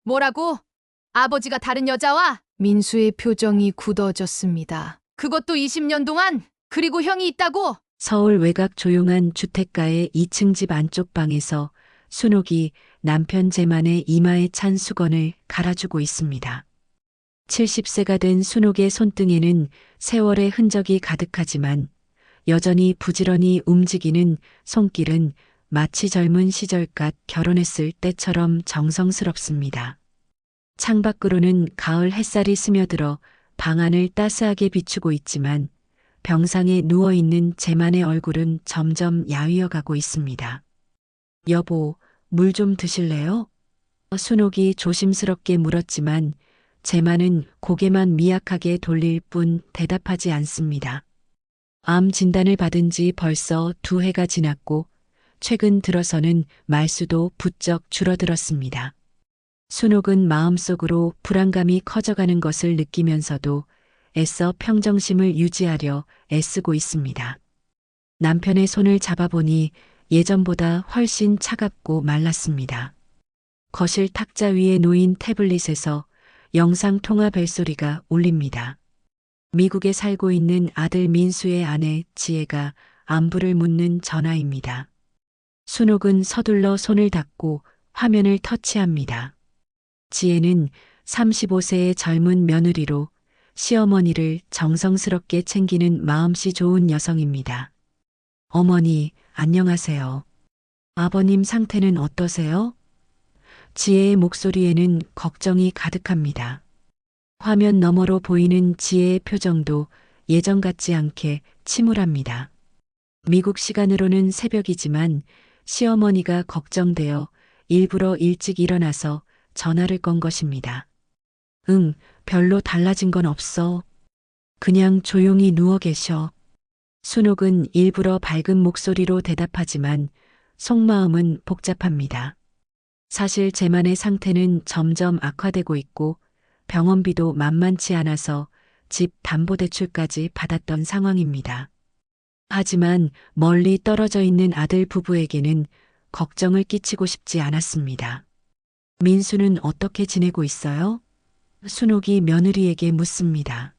뭐라고? 아버지가 다른 여자와? 민수의 표정이 굳어졌습니다. 그것도 20년 동안? 그리고 형이 있다고? 서울 외곽 조용한 주택가의 2층 집 안쪽 방에서 순옥이 남편 재만의 이마에 찬 수건을 갈아주고 있습니다. 70세가 된 순옥의 손등에는 세월의 흔적이 가득하지만 여전히 부지런히 움직이는 손길은 마치 젊은 시절갓 결혼했을 때처럼 정성스럽습니다. 창밖으로는 가을 햇살이 스며들어 방 안을 따스하게 비추고 있지만 병상에 누워있는 재만의 얼굴은 점점 야위어 가고 있습니다. 여보, 물 좀 드실래요? 순옥이 조심스럽게 물었지만 재만은 고개만 미약하게 돌릴 뿐 대답하지 않습니다. 암 진단을 받은 지 벌써 2해가 지났고 최근 들어서는 말수도 부쩍 줄어들었습니다. 순옥은 마음속으로 불안감이 커져가는 것을 느끼면서도 애써 평정심을 유지하려 애쓰고 있습니다. 남편의 손을 잡아보니 예전보다 훨씬 차갑고 말랐습니다. 거실 탁자 위에 놓인 태블릿에서 영상통화 벨소리가 울립니다. 미국에 살고 있는 아들 민수의 아내 지혜가 안부를 묻는 전화입니다. 순옥은 서둘러 손을 닫고 화면을 터치합니다. 지혜는 35세의 젊은 며느리로 시어머니를 정성스럽게 챙기는 마음씨 좋은 여성입니다. 어머니, 안녕하세요. 아버님 상태는 어떠세요? 지혜의 목소리에는 걱정이 가득합니다. 화면 너머로 보이는 지혜의 표정도 예전 같지 않게 침울합니다. 미국 시간으로는 새벽이지만 시어머니가 걱정되어 일부러 일찍 일어나서 전화를 건 것입니다. 응, 별로 달라진 건 없어. 그냥 조용히 누워 계셔. 순옥은 일부러 밝은 목소리로 대답하지만 속마음은 복잡합니다. 사실 재만의 상태는 점점 악화되고 있고 병원비도 만만치 않아서 집 담보대출까지 받았던 상황입니다. 하지만 멀리 떨어져 있는 아들 부부에게는 걱정을 끼치고 싶지 않았습니다. 민수는 어떻게 지내고 있어요? 순옥이 며느리에게 묻습니다.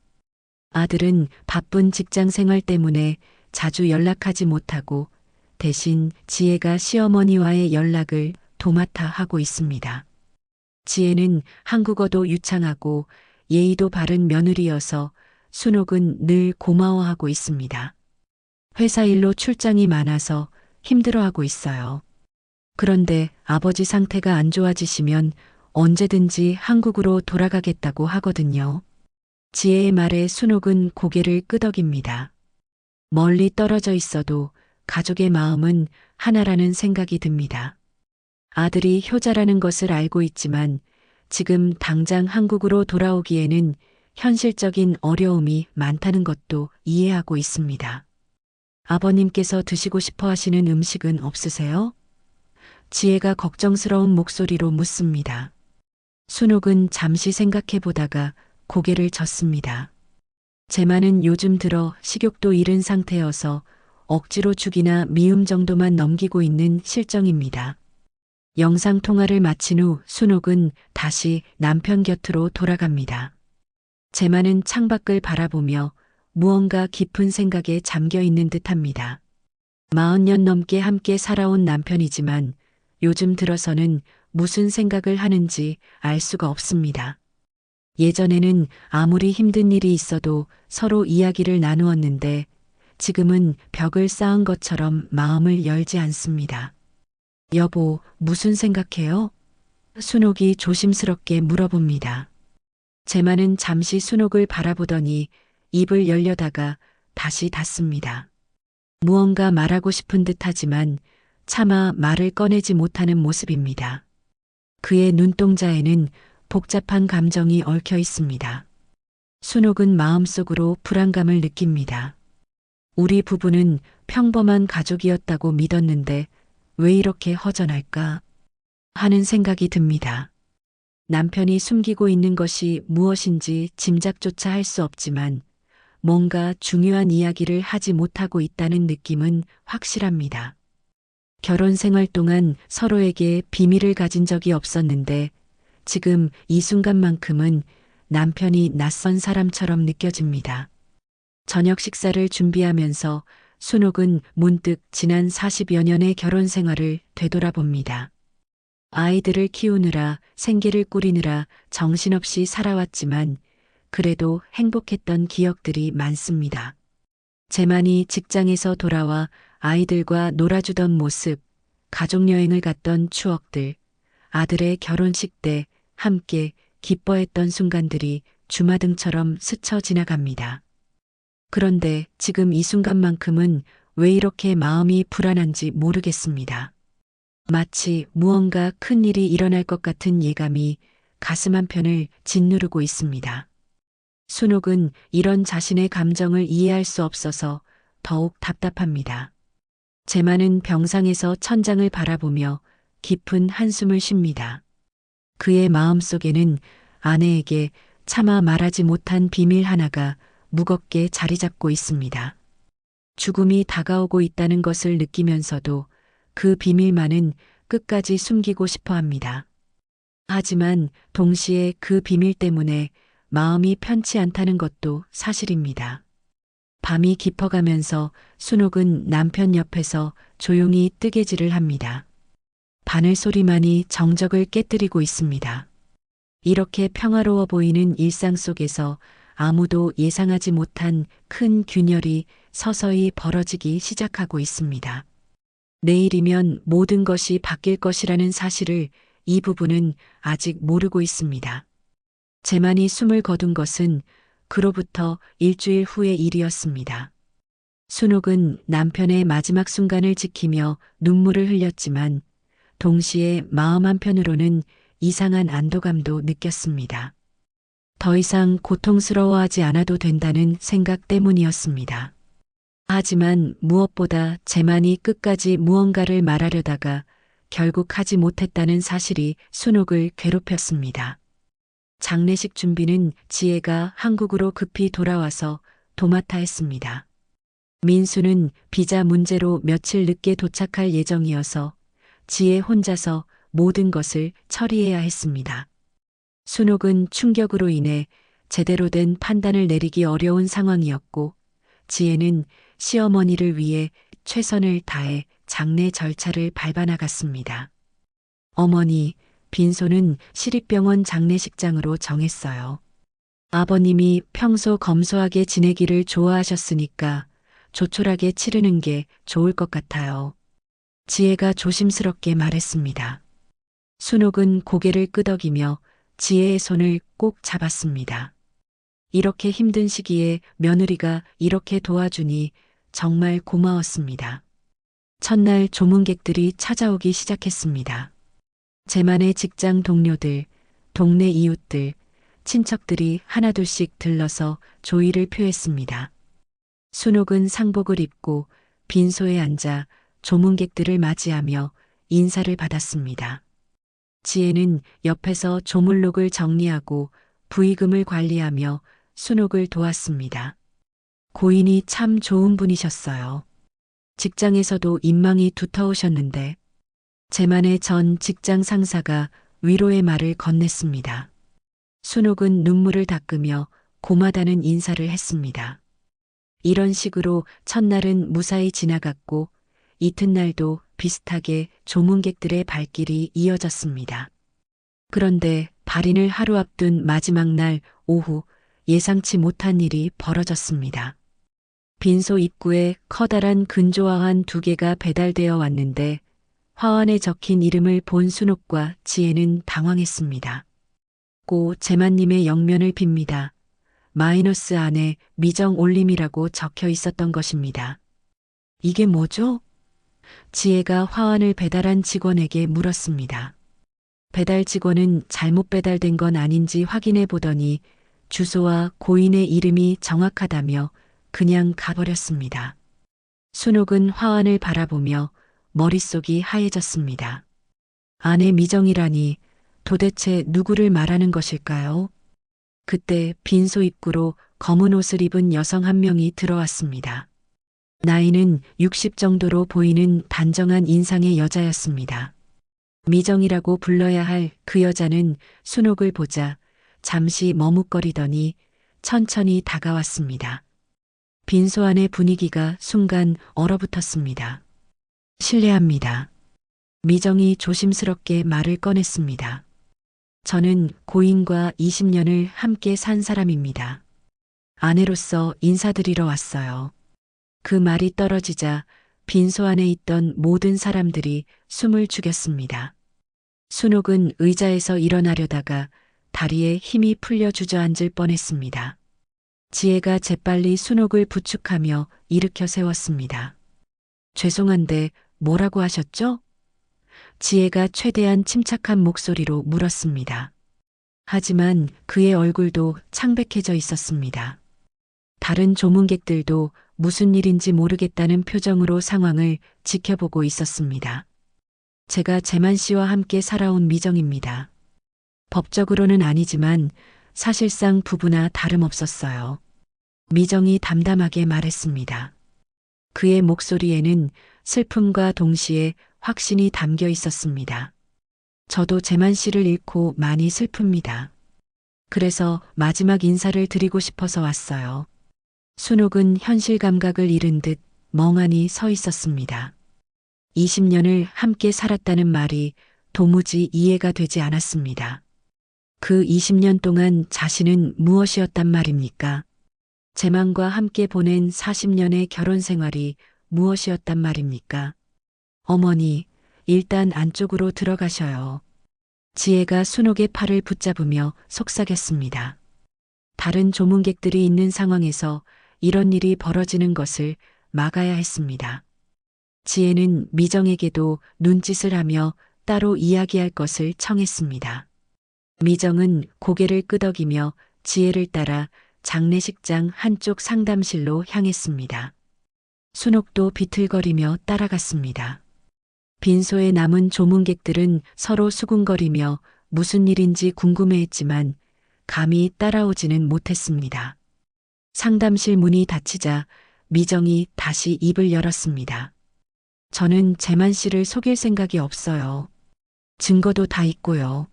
아들은 바쁜 직장 생활 때문에 자주 연락하지 못하고 대신 지혜가 시어머니와의 연락을 도맡아 하고 있습니다. 지혜는 한국어도 유창하고 예의도 바른 며느리여서 순옥은 늘 고마워하고 있습니다. 회사 일로 출장이 많아서 힘들어하고 있어요. 그런데 아버지 상태가 안 좋아지시면 언제든지 한국으로 돌아가겠다고 하거든요. 지혜의 말에 순옥은 고개를 끄덕입니다. 멀리 떨어져 있어도 가족의 마음은 하나라는 생각이 듭니다. 아들이 효자라는 것을 알고 있지만 지금 당장 한국으로 돌아오기에는 현실적인 어려움이 많다는 것도 이해하고 있습니다. 아버님께서 드시고 싶어 하시는 음식은 없으세요? 지혜가 걱정스러운 목소리로 묻습니다. 순옥은 잠시 생각해 보다가 고개를 젓습니다. 재만은 요즘 들어 식욕도 잃은 상태여서 억지로 죽이나 미움 정도만 넘기고 있는 실정입니다. 영상통화를 마친 후 순옥은 다시 남편 곁으로 돌아갑니다. 재만은 창밖을 바라보며 무언가 깊은 생각에 잠겨 있는 듯합니다. 40년 넘게 함께 살아온 남편이지만 요즘 들어서는 무슨 생각을 하는지 알 수가 없습니다. 예전에는 아무리 힘든 일이 있어도 서로 이야기를 나누었는데 지금은 벽을 쌓은 것처럼 마음을 열지 않습니다. 여보, 무슨 생각해요? 순옥이 조심스럽게 물어봅니다. 재만은 잠시 순옥을 바라보더니 입을 열려다가 다시 닫습니다. 무언가 말하고 싶은 듯하지만 차마 말을 꺼내지 못하는 모습입니다. 그의 눈동자에는 복잡한 감정이 얽혀 있습니다. 순옥은 마음속으로 불안감을 느낍니다. 우리 부부는 평범한 가족이었다고 믿었는데 왜 이렇게 허전할까 하는 생각이 듭니다. 남편이 숨기고 있는 것이 무엇인지 짐작조차 할 수 없지만 뭔가 중요한 이야기를 하지 못하고 있다는 느낌은 확실합니다. 결혼 생활 동안 서로에게 비밀을 가진 적이 없었는데 지금 이 순간만큼은 남편이 낯선 사람처럼 느껴집니다. 저녁 식사를 준비하면서 순옥은 문득 지난 40여 년의 결혼 생활을 되돌아봅니다. 아이들을 키우느라 생계를 꾸리느라 정신없이 살아왔지만 그래도 행복했던 기억들이 많습니다. 재만이 직장에서 돌아와 아이들과 놀아주던 모습, 가족여행을 갔던 추억들, 아들의 결혼식 때 함께 기뻐했던 순간들이 주마등처럼 스쳐 지나갑니다. 그런데 지금 이 순간만큼은 왜 이렇게 마음이 불안한지 모르겠습니다. 마치 무언가 큰 일이 일어날 것 같은 예감이 가슴 한편을 짓누르고 있습니다. 순옥은 이런 자신의 감정을 이해할 수 없어서 더욱 답답합니다. 재만은 병상에서 천장을 바라보며 깊은 한숨을 쉽니다. 그의 마음속에는 아내에게 차마 말하지 못한 비밀 하나가 무겁게 자리 잡고 있습니다. 죽음이 다가오고 있다는 것을 느끼면서도 그 비밀만은 끝까지 숨기고 싶어 합니다. 하지만 동시에 그 비밀 때문에 마음이 편치 않다는 것도 사실입니다. 밤이 깊어가면서 순옥은 남편 옆에서 조용히 뜨개질을 합니다. 바늘 소리만이 정적을 깨뜨리고 있습니다. 이렇게 평화로워 보이는 일상 속에서 아무도 예상하지 못한 큰 균열이 서서히 벌어지기 시작하고 있습니다. 내일이면 모든 것이 바뀔 것이라는 사실을 이 부부는 아직 모르고 있습니다. 재만이 숨을 거둔 것은 그로부터 일주일 후의 일이었습니다. 순옥은 남편의 마지막 순간을 지키며 눈물을 흘렸지만 동시에 마음 한편으로는 이상한 안도감도 느꼈습니다. 더 이상 고통스러워하지 않아도 된다는 생각 때문이었습니다. 하지만 무엇보다 재만이 끝까지 무언가를 말하려다가 결국 하지 못했다는 사실이 순옥을 괴롭혔습니다. 장례식 준비는 지혜가 한국으로 급히 돌아와서 도맡아 했습니다. 민수는 비자 문제로 며칠 늦게 도착할 예정이어서 지혜 혼자서 모든 것을 처리해야 했습니다. 순옥은 충격으로 인해 제대로 된 판단을 내리기 어려운 상황이었고 지혜는 시어머니를 위해 최선을 다해 장례 절차를 밟아나갔습니다. 어머니, 빈소는 시립병원 장례식장으로 정했어요. 아버님이 평소 검소하게 지내기를 좋아하셨으니까 조촐하게 치르는 게 좋을 것 같아요. 지혜가 조심스럽게 말했습니다. 순옥은 고개를 끄덕이며 지혜의 손을 꼭 잡았습니다. 이렇게 힘든 시기에 며느리가 이렇게 도와주니 정말 고마웠습니다. 첫날 조문객들이 찾아오기 시작했습니다. 재만의 직장 동료들, 동네 이웃들, 친척들이 하나둘씩 들러서 조의를 표했습니다. 순옥은 상복을 입고 빈소에 앉아 조문객들을 맞이하며 인사를 받았습니다. 지혜는 옆에서 조물록을 정리하고 부의금을 관리하며 순옥을 도왔습니다. 고인이 참 좋은 분이셨어요. 직장에서도 인망이 두터우셨는데 재만의 전 직장 상사가 위로의 말을 건넸습니다. 순옥은 눈물을 닦으며 고마다는 인사를 했습니다. 이런 식으로 첫날은 무사히 지나갔고 이튿날도 비슷하게 조문객들의 발길이 이어졌습니다. 그런데 발인을 하루 앞둔 마지막 날 오후 예상치 못한 일이 벌어졌습니다. 빈소 입구에 커다란 근조화환 2개가 배달되어 왔는데 화환에 적힌 이름을 본 순옥과 지혜는 당황했습니다. 고 재만님의 영면을 빕니다. 마이너스 안에 미정 올림이라고 적혀 있었던 것입니다. 이게 뭐죠? 지혜가 화환을 배달한 직원에게 물었습니다. 배달 직원은 잘못 배달된 건 아닌지 확인해 보더니 주소와 고인의 이름이 정확하다며 그냥 가버렸습니다. 순옥은 화환을 바라보며 머릿속이 하얘졌습니다. 안에 미정이라니 도대체 누구를 말하는 것일까요? 그때 빈소 입구로 검은 옷을 입은 여성 한 명이 들어왔습니다. 나이는 60 정도로 보이는 단정한 인상의 여자였습니다. 미정이라고 불러야 할 그 여자는 순옥을 보자 잠시 머뭇거리더니 천천히 다가왔습니다. 빈소 안의 분위기가 순간 얼어붙었습니다. 실례합니다. 미정이 조심스럽게 말을 꺼냈습니다. 저는 고인과 20년을 함께 산 사람입니다. 아내로서 인사드리러 왔어요. 그 말이 떨어지자 빈소 안에 있던 모든 사람들이 숨을 죽였습니다. 순옥은 의자에서 일어나려다가 다리에 힘이 풀려 주저앉을 뻔했습니다. 지혜가 재빨리 순옥을 부축하며 일으켜 세웠습니다. 죄송한데 뭐라고 하셨죠? 지혜가 최대한 침착한 목소리로 물었습니다. 하지만 그의 얼굴도 창백해져 있었습니다. 다른 조문객들도 무슨 일인지 모르겠다는 표정으로 상황을 지켜보고 있었습니다. 제가 재만 씨와 함께 살아온 미정입니다. 법적으로는 아니지만 사실상 부부나 다름없었어요. 미정이 담담하게 말했습니다. 그의 목소리에는 슬픔과 동시에 확신이 담겨 있었습니다. 저도 재만 씨를 잃고 많이 슬픕니다. 그래서 마지막 인사를 드리고 싶어서 왔어요. 순옥은 현실 감각을 잃은 듯 멍하니 서 있었습니다. 20년을 함께 살았다는 말이 도무지 이해가 되지 않았습니다. 그 20년 동안 자신은 무엇이었단 말입니까? 재만과 함께 보낸 40년의 결혼 생활이 무엇이었단 말입니까? 어머니, 일단 안쪽으로 들어가셔요. 지혜가 순옥의 팔을 붙잡으며 속삭였습니다. 다른 조문객들이 있는 상황에서 이런 일이 벌어지는 것을 막아야 했습니다. 지혜는 미정에게도 눈짓을 하며 따로 이야기할 것을 청했습니다. 미정은 고개를 끄덕이며 지혜를 따라 장례식장 한쪽 상담실로 향했습니다. 순옥도 비틀거리며 따라갔습니다. 빈소에 남은 조문객들은 서로 수군거리며 무슨 일인지 궁금해했지만 감히 따라오지는 못했습니다. 상담실 문이 닫히자 미정이 다시 입을 열었습니다. 저는 재만 씨를 속일 생각이 없어요. 증거도 다 있고요.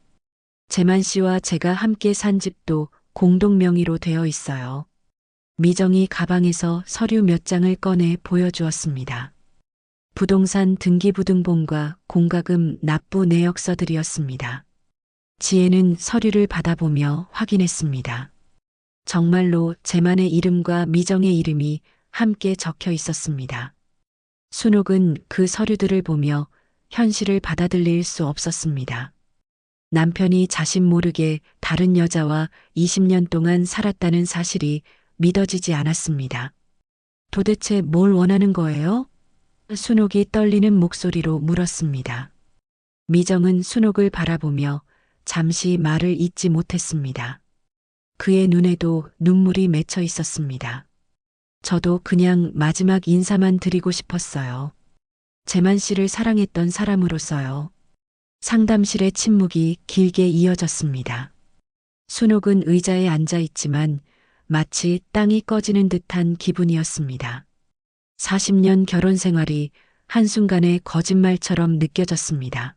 재만 씨와 제가 함께 산 집도 공동 명의로 되어 있어요. 미정이 가방에서 서류 몇 장을 꺼내 보여주었습니다. 부동산 등기부등본과 공과금 납부 내역서들이었습니다. 지혜는 서류를 받아보며 확인했습니다. 정말로 재만의 이름과 미정의 이름이 함께 적혀 있었습니다. 순옥은 그 서류들을 보며 현실을 받아들일 수 없었습니다. 남편이 자신 모르게 다른 여자와 20년 동안 살았다는 사실이 믿어지지 않았습니다. 도대체 뭘 원하는 거예요? 순옥이 떨리는 목소리로 물었습니다. 미정은 순옥을 바라보며 잠시 말을 잇지 못했습니다. 그의 눈에도 눈물이 맺혀 있었습니다. 저도 그냥 마지막 인사만 드리고 싶었어요. 재만 씨를 사랑했던 사람으로서요. 상담실의 침묵이 길게 이어졌습니다. 순옥은 의자에 앉아 있지만 마치 땅이 꺼지는 듯한 기분이었습니다. 40년 결혼 생활이 한순간에 거짓말처럼 느껴졌습니다.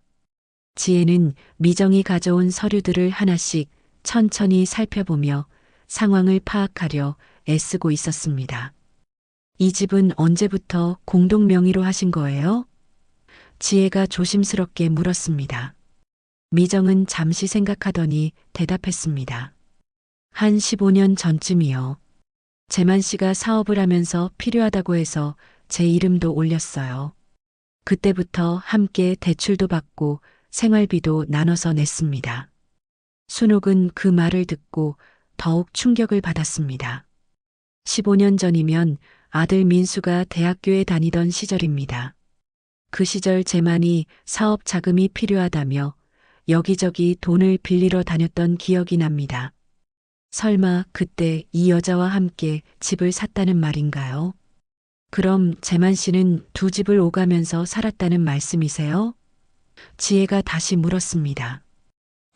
지혜는 미정이 가져온 서류들을 하나씩 천천히 살펴보며 상황을 파악하려 애쓰고 있었습니다. 이 집은 언제부터 공동 명의로 하신 거예요? 지혜가 조심스럽게 물었습니다. 미정은 잠시 생각하더니 대답했습니다. 한 15년 전쯤이요. 재만 씨가 사업을 하면서 필요하다고 해서 제 이름도 올렸어요. 그때부터 함께 대출도 받고 생활비도 나눠서 냈습니다. 순옥은 그 말을 듣고 더욱 충격을 받았습니다. 15년 전이면 아들 민수가 대학교에 다니던 시절입니다. 그 시절 재만이 사업 자금이 필요하다며 여기저기 돈을 빌리러 다녔던 기억이 납니다. 설마 그때 이 여자와 함께 집을 샀다는 말인가요? 그럼 재만 씨는 두 집을 오가면서 살았다는 말씀이세요? 지혜가 다시 물었습니다.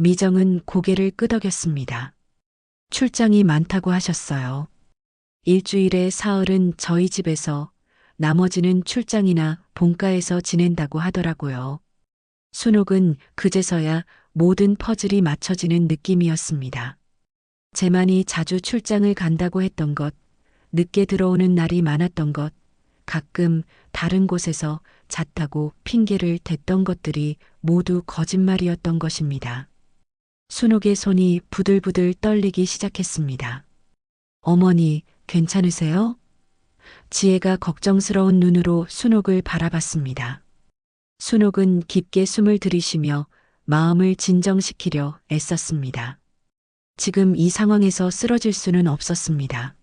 미정은 고개를 끄덕였습니다. 출장이 많다고 하셨어요. 일주일에 사흘은 저희 집에서 나머지는 출장이나 본가에서 지낸다고 하더라고요. 순옥은 그제서야 모든 퍼즐이 맞춰지는 느낌이었습니다. 재만이 자주 출장을 간다고 했던 것, 늦게 들어오는 날이 많았던 것, 가끔 다른 곳에서 잤다고 핑계를 댔던 것들이 모두 거짓말이었던 것입니다. 순옥의 손이 부들부들 떨리기 시작했습니다. 어머니, 괜찮으세요? 지혜가 걱정스러운 눈으로 순옥을 바라봤습니다. 순옥은 깊게 숨을 들이쉬며 마음을 진정시키려 애썼습니다. 지금 이 상황에서 쓰러질 수는 없었습니다.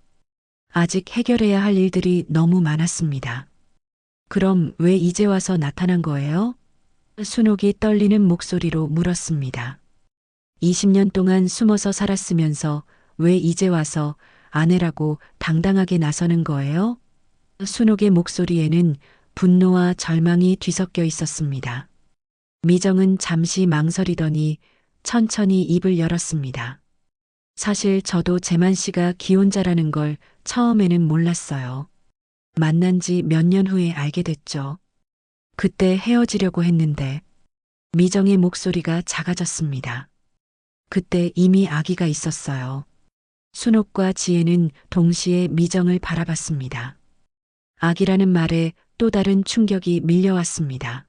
아직 해결해야 할 일들이 너무 많았습니다. 그럼 왜 이제 와서 나타난 거예요? 순옥이 떨리는 목소리로 물었습니다. 20년 동안 숨어서 살았으면서 왜 이제 와서 아내라고 당당하게 나서는 거예요? 순옥의 목소리에는 분노와 절망이 뒤섞여 있었습니다. 미정은 잠시 망설이더니 천천히 입을 열었습니다. 사실 저도 재만 씨가 기혼자라는 걸 처음에는 몰랐어요. 만난 지 몇 년 후에 알게 됐죠. 그때 헤어지려고 했는데 미정의 목소리가 작아졌습니다. 그때 이미 아기가 있었어요. 순옥과 지혜는 동시에 미정을 바라봤습니다. 아기라는 말에 또 다른 충격이 밀려왔습니다.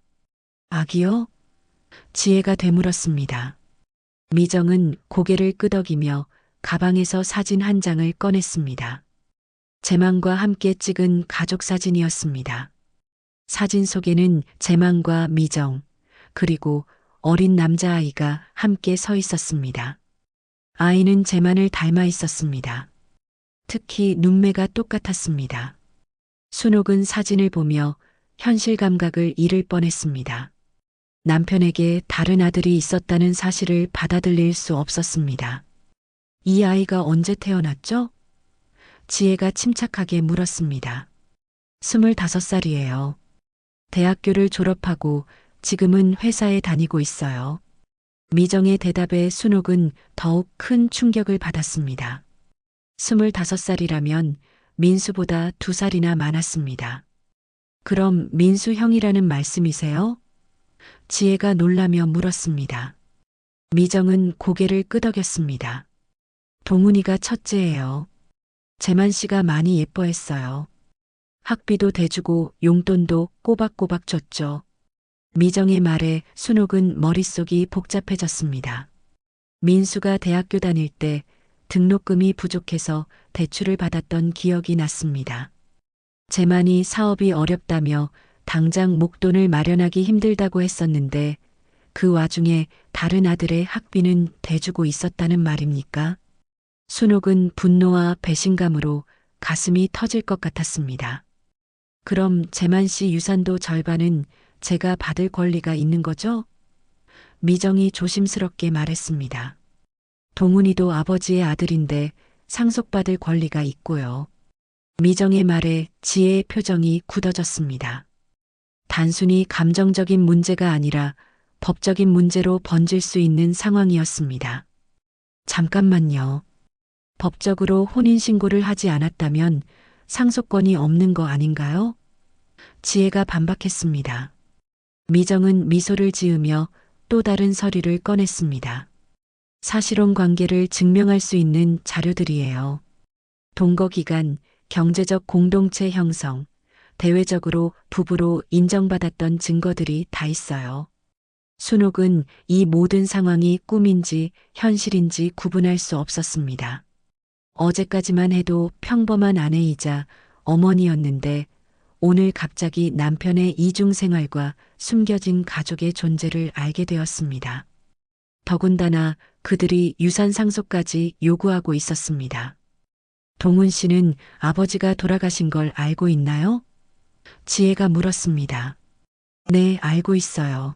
아기요? 지혜가 되물었습니다. 미정은 고개를 끄덕이며 가방에서 사진 한 장을 꺼냈습니다. 재만과 함께 찍은 가족 사진이었습니다. 사진 속에는 재만과 미정, 그리고 어린 남자아이가 함께 서 있었습니다. 아이는 재만을 닮아 있었습니다. 특히 눈매가 똑같았습니다. 순옥은 사진을 보며 현실 감각을 잃을 뻔했습니다. 남편에게 다른 아들이 있었다는 사실을 받아들일 수 없었습니다. 이 아이가 언제 태어났죠? 지혜가 침착하게 물었습니다. 25살이에요. 대학교를 졸업하고 지금은 회사에 다니고 있어요. 미정의 대답에 순옥은 더욱 큰 충격을 받았습니다. 25살이라면 민수보다 2살이나 많았습니다. 그럼 민수 형이라는 말씀이세요? 지혜가 놀라며 물었습니다. 미정은 고개를 끄덕였습니다. 동훈이가 첫째예요. 재만 씨가 많이 예뻐했어요. 학비도 대주고 용돈도 꼬박꼬박 줬죠. 미정의 말에 순옥은 머릿속이 복잡해졌습니다. 민수가 대학교 다닐 때 등록금이 부족해서 대출을 받았던 기억이 났습니다. 재만이 사업이 어렵다며 당장 목돈을 마련하기 힘들다고 했었는데 그 와중에 다른 아들의 학비는 대주고 있었다는 말입니까? 순옥은 분노와 배신감으로 가슴이 터질 것 같았습니다. 그럼 재만 씨 유산도 절반은 제가 받을 권리가 있는 거죠? 미정이 조심스럽게 말했습니다. 동훈이도 아버지의 아들인데 상속받을 권리가 있고요. 미정의 말에 지혜의 표정이 굳어졌습니다. 단순히 감정적인 문제가 아니라 법적인 문제로 번질 수 있는 상황이었습니다. 잠깐만요. 법적으로 혼인신고를 하지 않았다면 상속권이 없는 거 아닌가요? 지혜가 반박했습니다. 미정은 미소를 지으며 또 다른 서류를 꺼냈습니다. 사실혼 관계를 증명할 수 있는 자료들이에요. 동거기간, 경제적 공동체 형성, 대외적으로 부부로 인정받았던 증거들이 다 있어요. 순옥은 이 모든 상황이 꿈인지 현실인지 구분할 수 없었습니다. 어제까지만 해도 평범한 아내이자 어머니였는데 오늘 갑자기 남편의 이중 생활과 숨겨진 가족의 존재를 알게 되었습니다. 더군다나 그들이 유산 상속까지 요구하고 있었습니다. 동훈 씨는 아버지가 돌아가신 걸 알고 있나요? 지혜가 물었습니다. 네, 알고 있어요.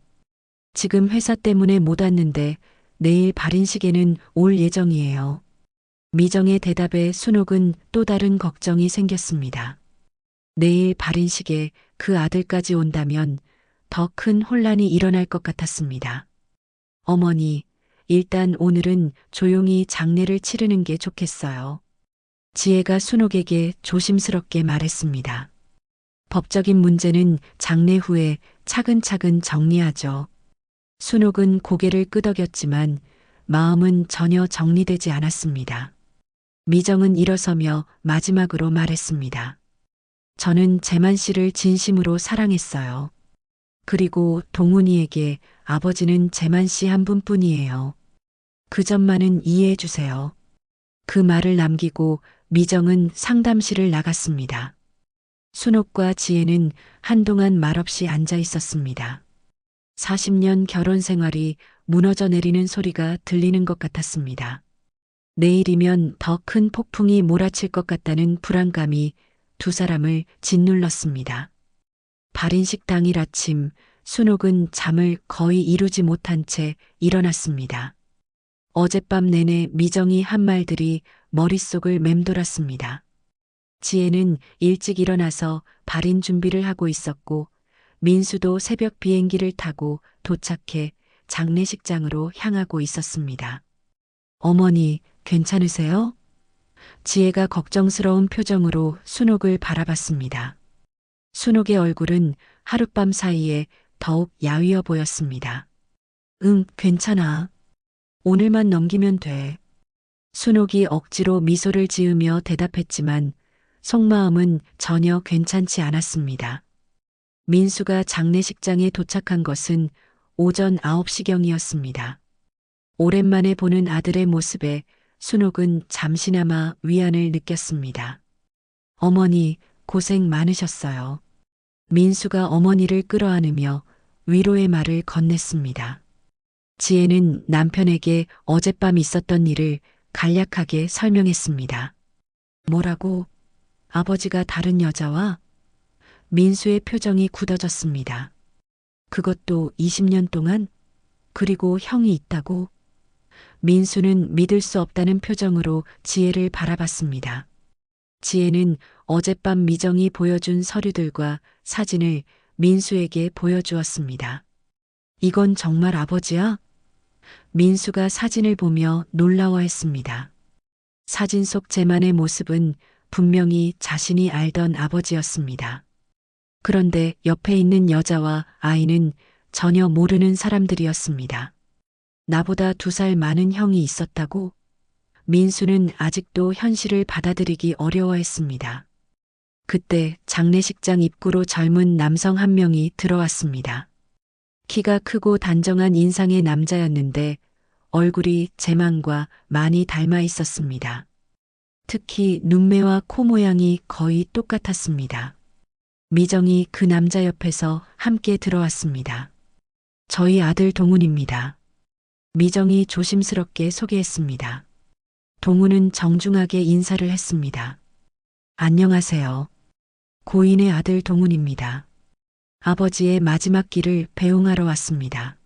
지금 회사 때문에 못 왔는데 내일 발인식에는 올 예정이에요. 미정의 대답에 순옥은 또 다른 걱정이 생겼습니다. 내일 발인식에 그 아들까지 온다면 더 큰 혼란이 일어날 것 같았습니다. 어머니, 일단 오늘은 조용히 장례를 치르는 게 좋겠어요. 지혜가 순옥에게 조심스럽게 말했습니다. 법적인 문제는 장례 후에 차근차근 정리하죠. 순옥은 고개를 끄덕였지만 마음은 전혀 정리되지 않았습니다. 미정은 일어서며 마지막으로 말했습니다. 저는 재만 씨를 진심으로 사랑했어요. 그리고 동훈이에게 아버지는 재만 씨 한 분뿐이에요. 그 점만은 이해해 주세요. 그 말을 남기고 미정은 상담실을 나갔습니다. 순옥과 지혜는 한동안 말없이 앉아 있었습니다. 40년 결혼 생활이 무너져 내리는 소리가 들리는 것 같았습니다. 내일이면 더 큰 폭풍이 몰아칠 것 같다는 불안감이 두 사람을 짓눌렀습니다. 발인식 당일 아침, 순옥은 잠을 거의 이루지 못한 채 일어났습니다. 어젯밤 내내 미정이 한 말들이 머릿속을 맴돌았습니다. 지혜는 일찍 일어나서 발인 준비를 하고 있었고, 민수도 새벽 비행기를 타고 도착해 장례식장으로 향하고 있었습니다. 어머니, 괜찮으세요? 지혜가 걱정스러운 표정으로 순옥을 바라봤습니다. 순옥의 얼굴은 하룻밤 사이에 더욱 야위어 보였습니다. 응, 괜찮아. 오늘만 넘기면 돼. 순옥이 억지로 미소를 지으며 대답했지만 속마음은 전혀 괜찮지 않았습니다. 민수가 장례식장에 도착한 것은 오전 9시경이었습니다. 오랜만에 보는 아들의 모습에 순옥은 잠시나마 위안을 느꼈습니다. 어머니, 고생 많으셨어요. 민수가 어머니를 끌어안으며 위로의 말을 건넸습니다. 지혜는 남편에게 어젯밤 있었던 일을 간략하게 설명했습니다. 뭐라고? 아버지가 다른 여자와? 민수의 표정이 굳어졌습니다. 그것도 20년 동안? 그리고 형이 있다고? 민수는 믿을 수 없다는 표정으로 지혜를 바라봤습니다. 지혜는 어젯밤 미정이 보여준 서류들과 사진을 민수에게 보여주었습니다. 이건 정말 아버지야? 민수가 사진을 보며 놀라워했습니다. 사진 속 재만의 모습은 분명히 자신이 알던 아버지였습니다. 그런데 옆에 있는 여자와 아이는 전혀 모르는 사람들이었습니다. 나보다 2살 많은 형이 있었다고? 민수는 아직도 현실을 받아들이기 어려워했습니다. 그때 장례식장 입구로 젊은 남성 한 명이 들어왔습니다. 키가 크고 단정한 인상의 남자였는데 얼굴이 재만과 많이 닮아 있었습니다. 특히 눈매와 코 모양이 거의 똑같았습니다. 미정이 그 남자 옆에서 함께 들어왔습니다. 저희 아들 동훈입니다. 미정이 조심스럽게 소개했습니다. 동훈은 정중하게 인사를 했습니다. 안녕하세요. 고인의 아들 동훈입니다. 아버지의 마지막 길을 배웅하러 왔습니다.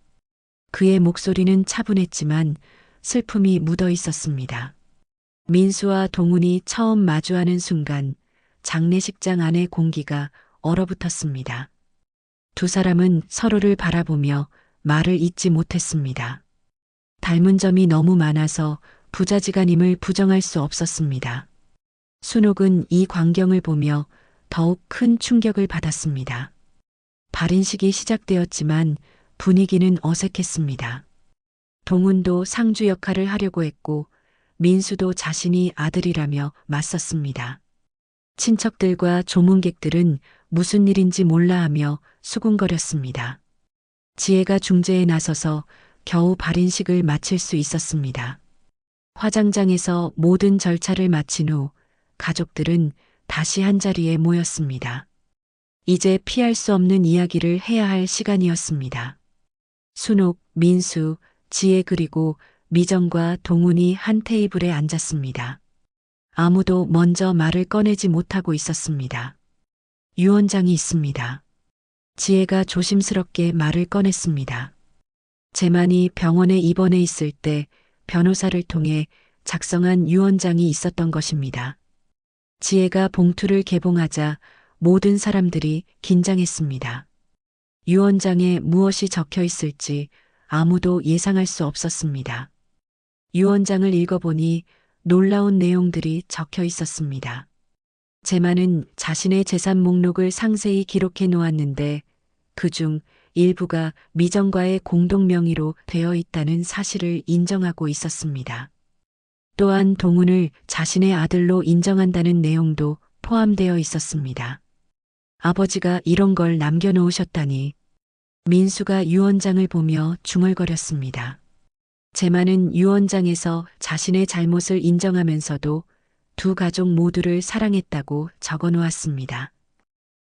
그의 목소리는 차분했지만 슬픔이 묻어 있었습니다. 민수와 동훈이 처음 마주하는 순간 장례식장 안의 공기가 얼어붙었습니다. 두 사람은 서로를 바라보며 말을 잇지 못했습니다. 닮은 점이 너무 많아서 부자지간임을 부정할 수 없었습니다. 순옥은 이 광경을 보며 더욱 큰 충격을 받았습니다. 발인식이 시작되었지만 분위기는 어색했습니다. 동훈도 상주 역할을 하려고 했고 민수도 자신이 아들이라며 맞섰습니다. 친척들과 조문객들은 무슨 일인지 몰라 하며 수군거렸습니다. 지혜가 중재에 나서서 겨우 발인식을 마칠 수 있었습니다. 화장장에서 모든 절차를 마친 후 가족들은 다시 한자리에 모였습니다. 이제 피할 수 없는 이야기를 해야 할 시간이었습니다. 순옥, 민수, 지혜 그리고 미정과 동훈이 한 테이블에 앉았습니다. 아무도 먼저 말을 꺼내지 못하고 있었습니다. 유언장이 있습니다. 지혜가 조심스럽게 말을 꺼냈습니다. 재만이 병원에 입원해 있을 때 변호사를 통해 작성한 유언장이 있었던 것입니다. 지혜가 봉투를 개봉하자 모든 사람들이 긴장했습니다. 유언장에 무엇이 적혀 있을지 아무도 예상할 수 없었습니다. 유언장을 읽어보니 놀라운 내용들이 적혀 있었습니다. 재만은 자신의 재산 목록을 상세히 기록해 놓았는데 그중 일부가 미정과의 공동 명의로 되어 있다는 사실을 인정하고 있었습니다. 또한 동훈을 자신의 아들로 인정한다는 내용도 포함되어 있었습니다. 아버지가 이런 걸 남겨놓으셨다니. 민수가 유언장을 보며 중얼거렸습니다. 제만은 유언장에서 자신의 잘못을 인정하면서도 두 가족 모두를 사랑했다고 적어 놓았습니다.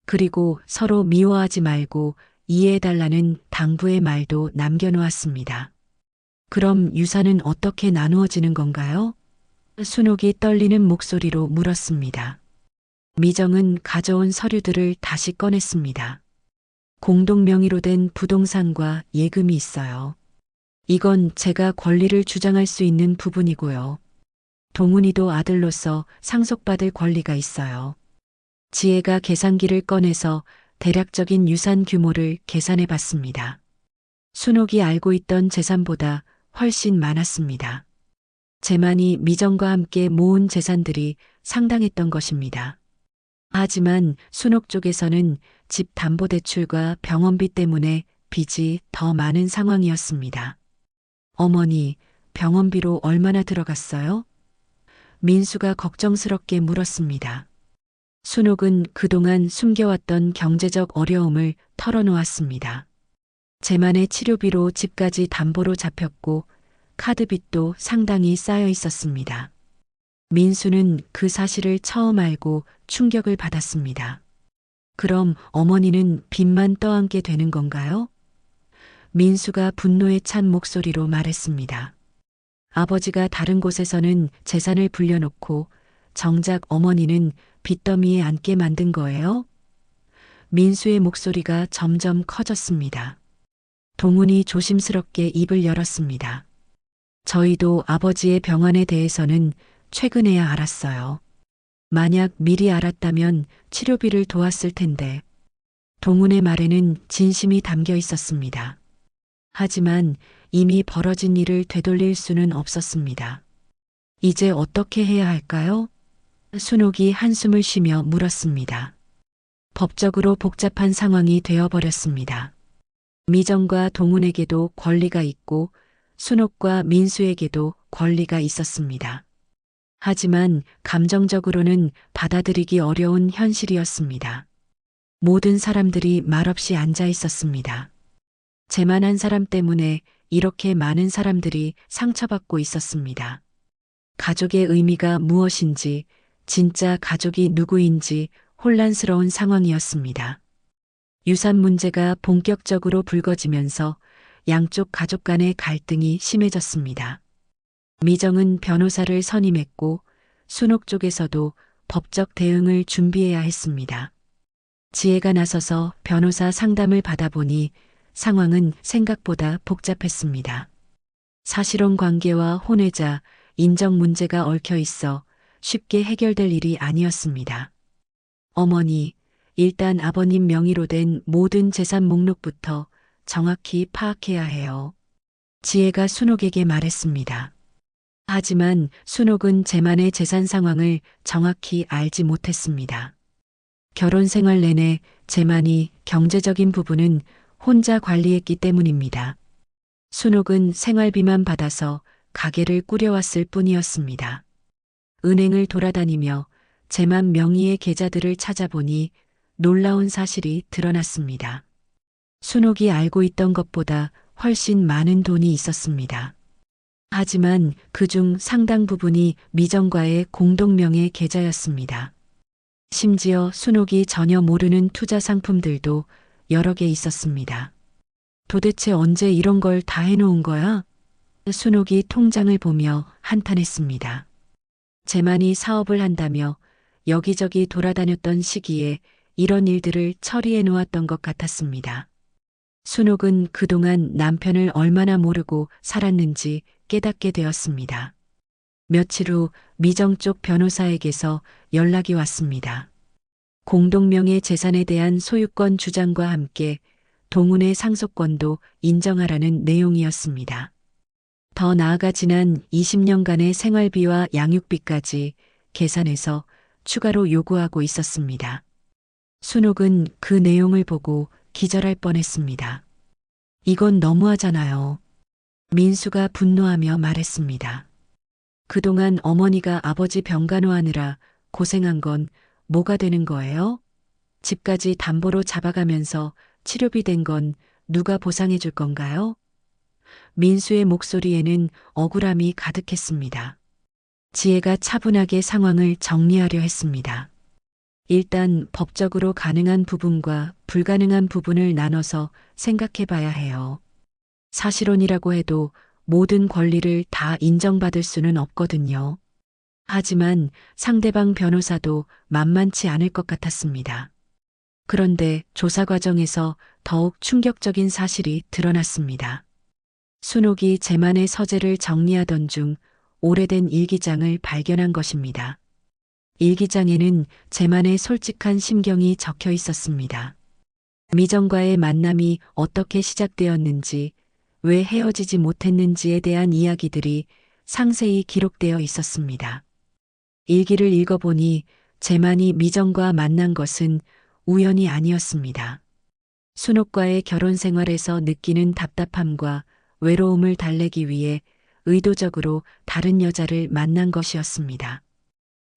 그리고 서로 미워하지 말고 이해해달라는 당부의 말도 남겨놓았습니다. 그럼 유산은 어떻게 나누어지는 건가요? 순옥이 떨리는 목소리로 물었습니다. 미정은 가져온 서류들을 다시 꺼냈습니다. 공동 명의로 된 부동산과 예금이 있어요. 이건 제가 권리를 주장할 수 있는 부분이고요. 동훈이도 아들로서 상속받을 권리가 있어요. 지혜가 계산기를 꺼내서 대략적인 유산 규모를 계산해 봤습니다. 순옥이 알고 있던 재산보다 훨씬 많았습니다. 제만이 미정과 함께 모은 재산들이 상당했던 것입니다. 하지만 순옥 쪽에서는 집 담보대출과 병원비 때문에 빚이 더 많은 상황이었습니다. 어머니, 병원비로 얼마나 들어갔어요? 민수가 걱정스럽게 물었습니다. 순옥은 그동안 숨겨왔던 경제적 어려움을 털어놓았습니다. 제만의 치료비로 집까지 담보로 잡혔고 카드빚도 상당히 쌓여 있었습니다. 민수는 그 사실을 처음 알고 충격을 받았습니다. 그럼 어머니는 빚만 떠안게 되는 건가요? 민수가 분노에 찬 목소리로 말했습니다. 아버지가 다른 곳에서는 재산을 불려놓고 정작 어머니는 빚더미에 앉게 만든 거예요? 민수의 목소리가 점점 커졌습니다. 동훈이 조심스럽게 입을 열었습니다. 저희도 아버지의 병환에 대해서는 최근에야 알았어요. 만약 미리 알았다면 치료비를 도왔을 텐데. 동훈의 말에는 진심이 담겨 있었습니다. 하지만 이미 벌어진 일을 되돌릴 수는 없었습니다. 이제 어떻게 해야 할까요? 순옥이 한숨을 쉬며 물었습니다. 법적으로 복잡한 상황이 되어버렸습니다. 미정과 동훈에게도 권리가 있고 순옥과 민수에게도 권리가 있었습니다. 하지만 감정적으로는 받아들이기 어려운 현실이었습니다. 모든 사람들이 말없이 앉아 있었습니다. 제만한 사람 때문에 이렇게 많은 사람들이 상처받고 있었습니다. 가족의 의미가 무엇인지, 진짜 가족이 누구인지 혼란스러운 상황이었습니다. 유산 문제가 본격적으로 불거지면서 양쪽 가족 간의 갈등이 심해졌습니다. 미정은 변호사를 선임했고 순옥 쪽에서도 법적 대응을 준비해야 했습니다. 지혜가 나서서 변호사 상담을 받아보니 상황은 생각보다 복잡했습니다. 사실혼 관계와 혼외자, 인정 문제가 얽혀 있어 쉽게 해결될 일이 아니었습니다. 어머니, 일단 아버님 명의로 된 모든 재산 목록부터 정확히 파악해야 해요. 지혜가 순옥에게 말했습니다. 하지만 순옥은 제만의 재산 상황을 정확히 알지 못했습니다. 결혼 생활 내내 제만이 경제적인 부분은 혼자 관리했기 때문입니다. 순옥은 생활비만 받아서 가게를 꾸려왔을 뿐이었습니다. 은행을 돌아다니며 제만 명의의 계좌들을 찾아보니 놀라운 사실이 드러났습니다. 순옥이 알고 있던 것보다 훨씬 많은 돈이 있었습니다. 하지만 그중 상당 부분이 미정과의 공동명의 계좌였습니다. 심지어 순옥이 전혀 모르는 투자 상품들도 여러 개 있었습니다. 도대체 언제 이런 걸 다 해놓은 거야? 순옥이 통장을 보며 한탄했습니다. 제만이 사업을 한다며 여기저기 돌아다녔던 시기에 이런 일들을 처리해 놓았던 것 같았습니다. 순옥은 그동안 남편을 얼마나 모르고 살았는지 깨닫게 되었습니다. 며칠 후 미정 쪽 변호사에게서 연락이 왔습니다. 공동명의 재산에 대한 소유권 주장과 함께 동훈의 상속권도 인정하라는 내용이었습니다. 더 나아가 지난 20년간의 생활비와 양육비까지 계산해서 추가로 요구하고 있었습니다. 순옥은 그 내용을 보고 기절할 뻔했습니다. 이건 너무하잖아요. 민수가 분노하며 말했습니다. 그동안 어머니가 아버지 병간호하느라 고생한 건 뭐가 되는 거예요? 집까지 담보로 잡아가면서 치료비 된 건 누가 보상해 줄 건가요? 민수의 목소리에는 억울함이 가득했습니다. 지혜가 차분하게 상황을 정리하려 했습니다. 일단 법적으로 가능한 부분과 불가능한 부분을 나눠서 생각해 봐야 해요. 사실혼이라고 해도 모든 권리를 다 인정받을 수는 없거든요. 하지만 상대방 변호사도 만만치 않을 것 같았습니다. 그런데 조사 과정에서 더욱 충격적인 사실이 드러났습니다. 순옥이 재만의 서재를 정리하던 중 오래된 일기장을 발견한 것입니다. 일기장에는 재만의 솔직한 심경이 적혀 있었습니다. 미정과의 만남이 어떻게 시작되었는지, 왜 헤어지지 못했는지에 대한 이야기들이 상세히 기록되어 있었습니다. 일기를 읽어보니 재만이 미정과 만난 것은 우연이 아니었습니다. 순옥과의 결혼 생활에서 느끼는 답답함과 외로움을 달래기 위해 의도적으로 다른 여자를 만난 것이었습니다.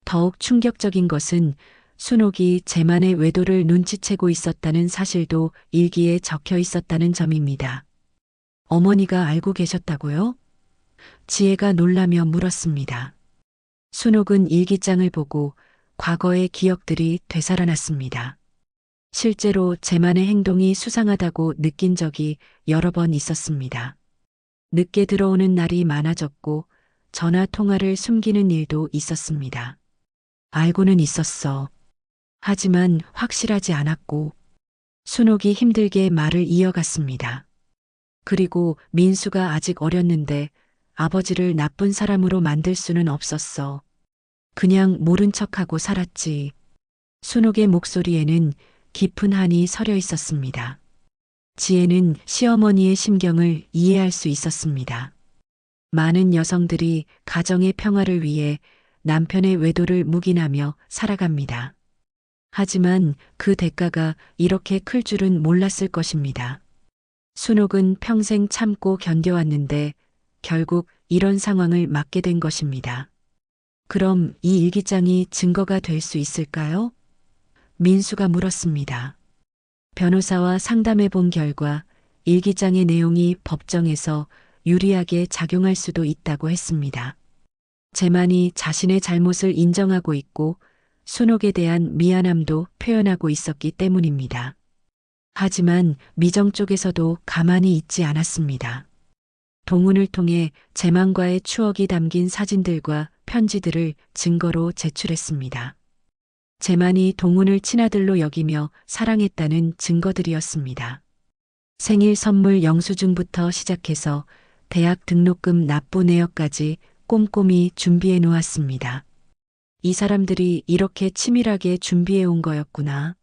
더욱 충격적인 것은 순옥이 재만의 외도를 눈치채고 있었다는 사실도 일기에 적혀 있었다는 점입니다. 어머니가 알고 계셨다고요? 지혜가 놀라며 물었습니다. 순옥은 일기장을 보고 과거의 기억들이 되살아났습니다. 실제로 재만의 행동이 수상하다고 느낀 적이 여러 번 있었습니다. 늦게 들어오는 날이 많아졌고 전화 통화를 숨기는 일도 있었습니다. 알고는 있었어. 하지만 확실하지 않았고 순옥이 힘들게 말을 이어갔습니다. 그리고 민수가 아직 어렸는데 아버지를 나쁜 사람으로 만들 수는 없었어. 그냥 모른 척하고 살았지. 순옥의 목소리에는 깊은 한이 서려 있었습니다. 지혜는 시어머니의 심경을 이해할 수 있었습니다. 많은 여성들이 가정의 평화를 위해 남편의 외도를 묵인하며 살아갑니다. 하지만 그 대가가 이렇게 클 줄은 몰랐을 것입니다. 순옥은 평생 참고 견뎌왔는데 결국 이런 상황을 맞게 된 것입니다. 그럼 이 일기장이 증거가 될 수 있을까요? 민수가 물었습니다. 변호사와 상담해 본 결과 일기장의 내용이 법정에서 유리하게 작용할 수도 있다고 했습니다. 재만이 자신의 잘못을 인정하고 있고 순옥에 대한 미안함도 표현하고 있었기 때문입니다. 하지만 미정 쪽에서도 가만히 있지 않았습니다. 동훈을 통해 재만과의 추억이 담긴 사진들과 편지들을 증거로 제출했습니다. 재만이 동훈을 친아들로 여기며 사랑했다는 증거들이었습니다. 생일 선물 영수증부터 시작해서 대학 등록금 납부 내역까지 꼼꼼히 준비해 놓았습니다. 이 사람들이 이렇게 치밀하게 준비해 온 거였구나.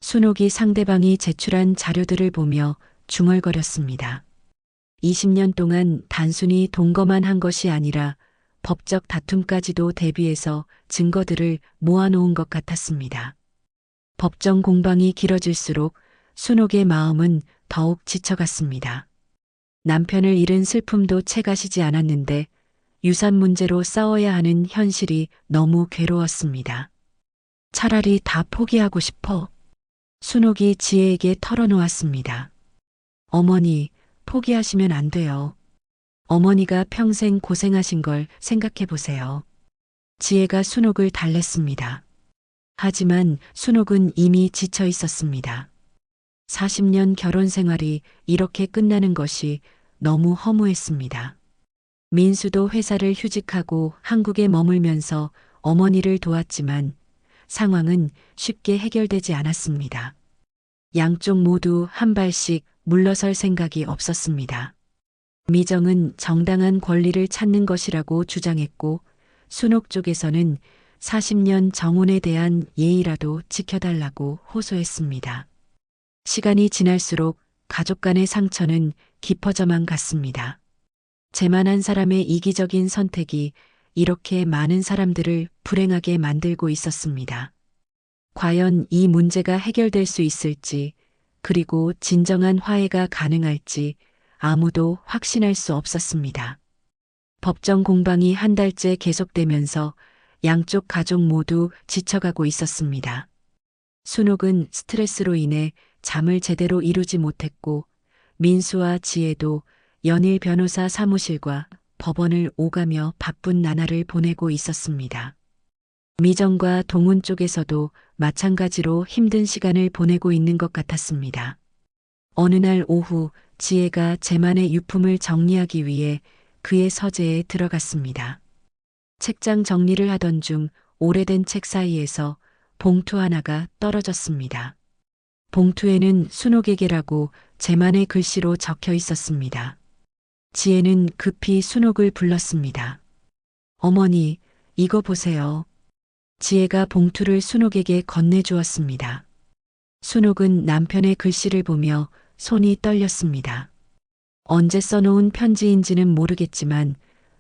순옥이 상대방이 제출한 자료들을 보며 중얼거렸습니다. 20년 동안 단순히 동거만 한 것이 아니라 법적 다툼까지도 대비해서 증거들을 모아놓은 것 같았습니다. 법정 공방이 길어질수록 순옥의 마음은 더욱 지쳐갔습니다. 남편을 잃은 슬픔도 채가시지 않았는데 유산 문제로 싸워야 하는 현실이 너무 괴로웠습니다. 차라리 다 포기하고 싶어. 순옥이 지혜에게 털어놓았습니다. 어머니, 포기하시면 안 돼요. 어머니가 평생 고생하신 걸 생각해 보세요. 지혜가 순옥을 달랬습니다. 하지만 순옥은 이미 지쳐 있었습니다. 40년 결혼 생활이 이렇게 끝나는 것이 너무 허무했습니다. 민수도 회사를 휴직하고 한국에 머물면서 어머니를 도왔지만 상황은 쉽게 해결되지 않았습니다. 양쪽 모두 한 발씩 물러설 생각이 없었습니다. 미정은 정당한 권리를 찾는 것이라고 주장했고 순옥 쪽에서는 40년 정혼에 대한 예의라도 지켜달라고 호소했습니다. 시간이 지날수록 가족 간의 상처는 깊어져만 갔습니다. 재만한 사람의 이기적인 선택이 이렇게 많은 사람들을 불행하게 만들고 있었습니다. 과연 이 문제가 해결될 수 있을지 그리고 진정한 화해가 가능할지 아무도 확신할 수 없었습니다. 법정 공방이 한 달째 계속되면서 양쪽 가족 모두 지쳐가고 있었습니다. 순옥은 스트레스로 인해 잠을 제대로 이루지 못했고 민수와 지혜도 연일 변호사 사무실과 법원을 오가며 바쁜 나날을 보내고 있었습니다. 미정과 동훈 쪽에서도 마찬가지로 힘든 시간을 보내고 있는 것 같았습니다. 어느 날 오후 지혜가 제만의 유품을 정리하기 위해 그의 서재에 들어갔습니다. 책장 정리를 하던 중 오래된 책 사이에서 봉투 하나가 떨어졌습니다. 봉투에는 순옥에게라고 제만의 글씨로 적혀 있었습니다. 지혜는 급히 순옥을 불렀습니다. 어머니, 이거 보세요. 지혜가 봉투를 순옥에게 건네주었습니다. 순옥은 남편의 글씨를 보며 손이 떨렸습니다. 언제 써놓은 편지인지는 모르겠지만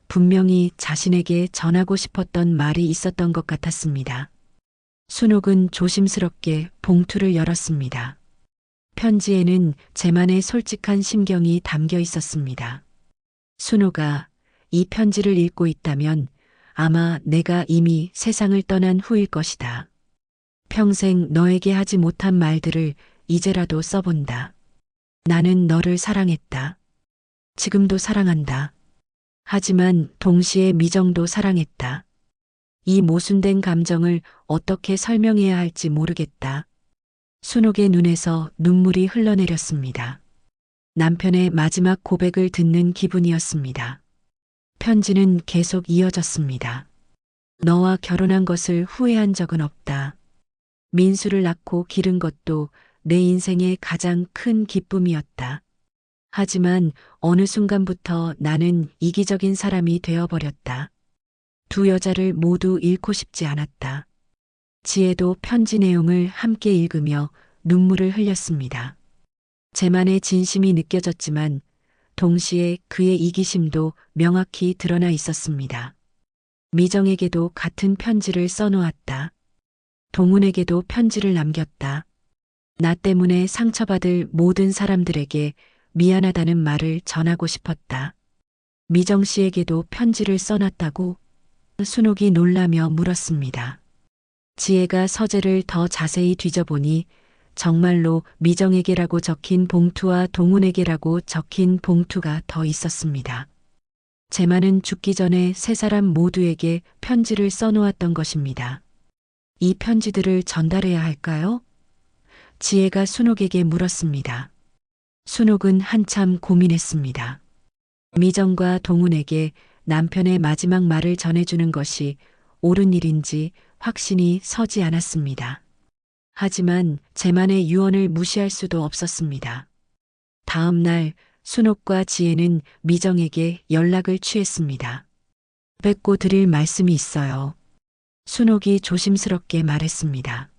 분명히 자신에게 전하고 싶었던 말이 있었던 것 같았습니다. 순옥은 조심스럽게 봉투를 열었습니다. 편지에는 제만의 솔직한 심경이 담겨 있었습니다. 순옥아, 이 편지를 읽고 있다면 아마 내가 이미 세상을 떠난 후일 것이다. 평생 너에게 하지 못한 말들을 이제라도 써본다. 나는 너를 사랑했다. 지금도 사랑한다. 하지만 동시에 미정도 사랑했다. 이 모순된 감정을 어떻게 설명해야 할지 모르겠다. 순옥의 눈에서 눈물이 흘러내렸습니다. 남편의 마지막 고백을 듣는 기분이었습니다. 편지는 계속 이어졌습니다. 너와 결혼한 것을 후회한 적은 없다. 민수를 낳고 기른 것도 내 인생의 가장 큰 기쁨이었다. 하지만 어느 순간부터 나는 이기적인 사람이 되어버렸다. 두 여자를 모두 잃고 싶지 않았다. 지혜도 편지 내용을 함께 읽으며 눈물을 흘렸습니다. 제만의 진심이 느껴졌지만 동시에 그의 이기심도 명확히 드러나 있었습니다. 미정에게도 같은 편지를 써놓았다. 동훈에게도 편지를 남겼다. 나 때문에 상처받을 모든 사람들에게 미안하다는 말을 전하고 싶었다. 미정 씨에게도 편지를 써놨다고? 순옥이 놀라며 물었습니다. 지혜가 서재를 더 자세히 뒤져보니 정말로 미정에게라고 적힌 봉투와 동훈에게라고 적힌 봉투가 더 있었습니다. 제만은 죽기 전에 세 사람 모두에게 편지를 써놓았던 것입니다. 이 편지들을 전달해야 할까요? 지혜가 순옥에게 물었습니다. 순옥은 한참 고민했습니다. 미정과 동훈에게 남편의 마지막 말을 전해주는 것이 옳은 일인지 확신이 서지 않았습니다. 하지만 제만의 유언을 무시할 수도 없었습니다. 다음 날 순옥과 지혜는 미정에게 연락을 취했습니다. 뵙고 드릴 말씀이 있어요. 순옥이 조심스럽게 말했습니다.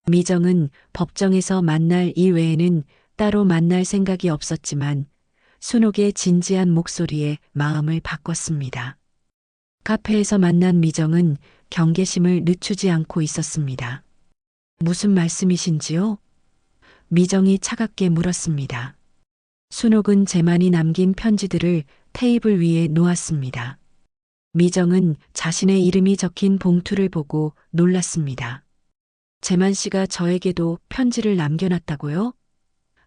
미정은 법정에서 만날 이외에는 따로 만날 생각이 없었지만 순옥의 진지한 목소리에 마음을 바꿨습니다. 카페에서 만난 미정은 경계심을 늦추지 않고 있었습니다. 무슨 말씀이신지요? 미정이 차갑게 물었습니다. 순옥은 제만이 남긴 편지들을 테이블 위에 놓았습니다. 미정은 자신의 이름이 적힌 봉투를 보고 놀랐습니다. 제만 씨가 저에게도 편지를 남겨놨다고요?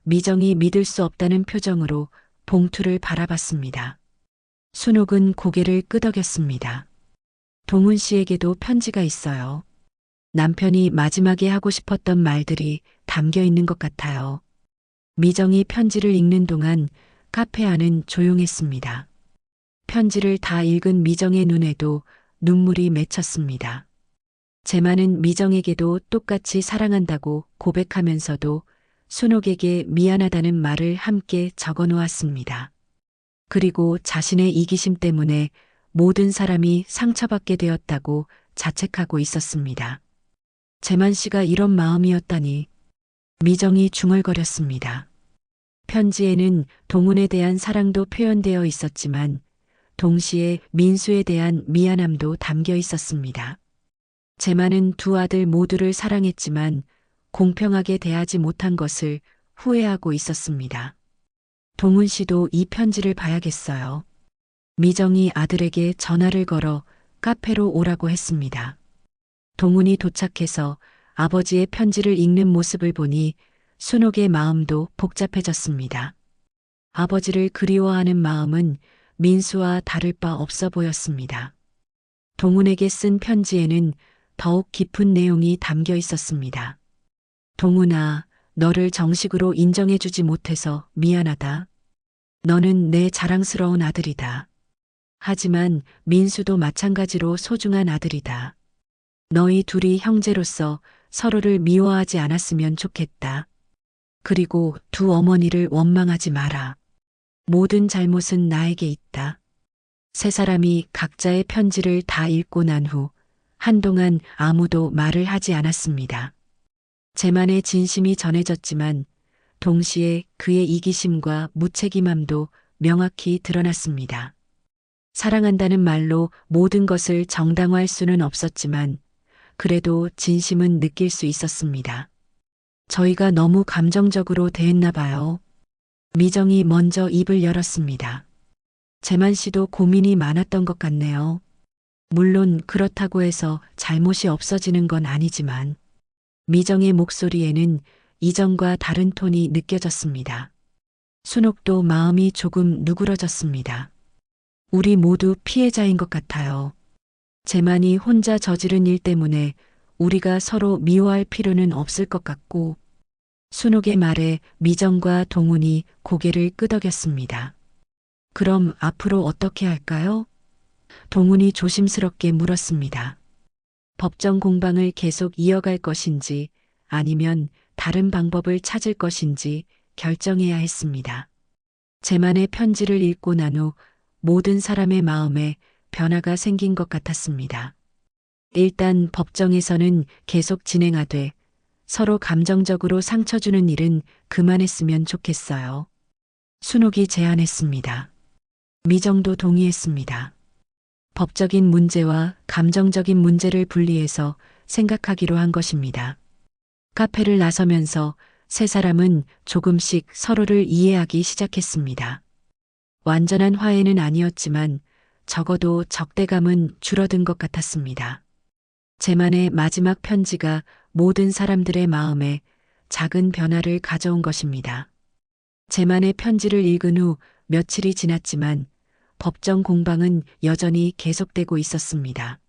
미정이 믿을 수 없다는 표정으로 봉투를 바라봤습니다. 순옥은 고개를 끄덕였습니다. 동훈 씨에게도 편지가 있어요. 남편이 마지막에 하고 싶었던 말들이 담겨 있는 것 같아요. 미정이 편지를 읽는 동안 카페 안은 조용했습니다. 편지를 다 읽은 미정의 눈에도 눈물이 맺혔습니다. 제만은 미정에게도 똑같이 사랑한다고 고백하면서도 순옥에게 미안하다는 말을 함께 적어 놓았습니다. 그리고 자신의 이기심 때문에 모든 사람이 상처받게 되었다고 자책하고 있었습니다. 제만 씨가 이런 마음이었다니. 미정이 중얼거렸습니다. 편지에는 동훈에 대한 사랑도 표현되어 있었지만 동시에 민수에 대한 미안함도 담겨 있었습니다. 제만은 두 아들 모두를 사랑했지만 공평하게 대하지 못한 것을 후회하고 있었습니다. 동훈 씨도 이 편지를 봐야겠어요. 미정이 아들에게 전화를 걸어 카페로 오라고 했습니다. 동훈이 도착해서 아버지의 편지를 읽는 모습을 보니 순옥의 마음도 복잡해졌습니다. 아버지를 그리워하는 마음은 민수와 다를 바 없어 보였습니다. 동훈에게 쓴 편지에는 더욱 깊은 내용이 담겨 있었습니다. 동훈아, 너를 정식으로 인정해주지 못해서 미안하다. 너는 내 자랑스러운 아들이다. 하지만 민수도 마찬가지로 소중한 아들이다. 너희 둘이 형제로서 서로를 미워하지 않았으면 좋겠다. 그리고 두 어머니를 원망하지 마라. 모든 잘못은 나에게 있다. 세 사람이 각자의 편지를 다 읽고 난 후 한동안 아무도 말을 하지 않았습니다. 제만의 진심이 전해졌지만 동시에 그의 이기심과 무책임함도 명확히 드러났습니다. 사랑한다는 말로 모든 것을 정당화할 수는 없었지만 그래도 진심은 느낄 수 있었습니다. 저희가 너무 감정적으로 대했나 봐요. 미정이 먼저 입을 열었습니다. 재만 씨도 고민이 많았던 것 같네요. 물론 그렇다고 해서 잘못이 없어지는 건 아니지만 미정의 목소리에는 이전과 다른 톤이 느껴졌습니다. 순옥도 마음이 조금 누그러졌습니다. 우리 모두 피해자인 것 같아요. 재만이 혼자 저지른 일 때문에 우리가 서로 미워할 필요는 없을 것 같고 순옥의 말에 미정과 동훈이 고개를 끄덕였습니다. 그럼 앞으로 어떻게 할까요? 동훈이 조심스럽게 물었습니다. 법정 공방을 계속 이어갈 것인지 아니면 다른 방법을 찾을 것인지 결정해야 했습니다. 재만의 편지를 읽고 난 후 모든 사람의 마음에 변화가 생긴 것 같았습니다. 일단 법정에서는 계속 진행하되 서로 감정적으로 상처 주는 일은 그만했으면 좋겠어요. 순옥이 제안했습니다. 미정도 동의했습니다. 법적인 문제와 감정적인 문제를 분리해서 생각하기로 한 것입니다. 카페를 나서면서 세 사람은 조금씩 서로를 이해하기 시작했습니다. 완전한 화해는 아니었지만 적어도 적대감은 줄어든 것 같았습니다. 재만의 마지막 편지가 모든 사람들의 마음에 작은 변화를 가져온 것입니다. 재만의 편지를 읽은 후 며칠이 지났지만 법정 공방은 여전히 계속되고 있었습니다.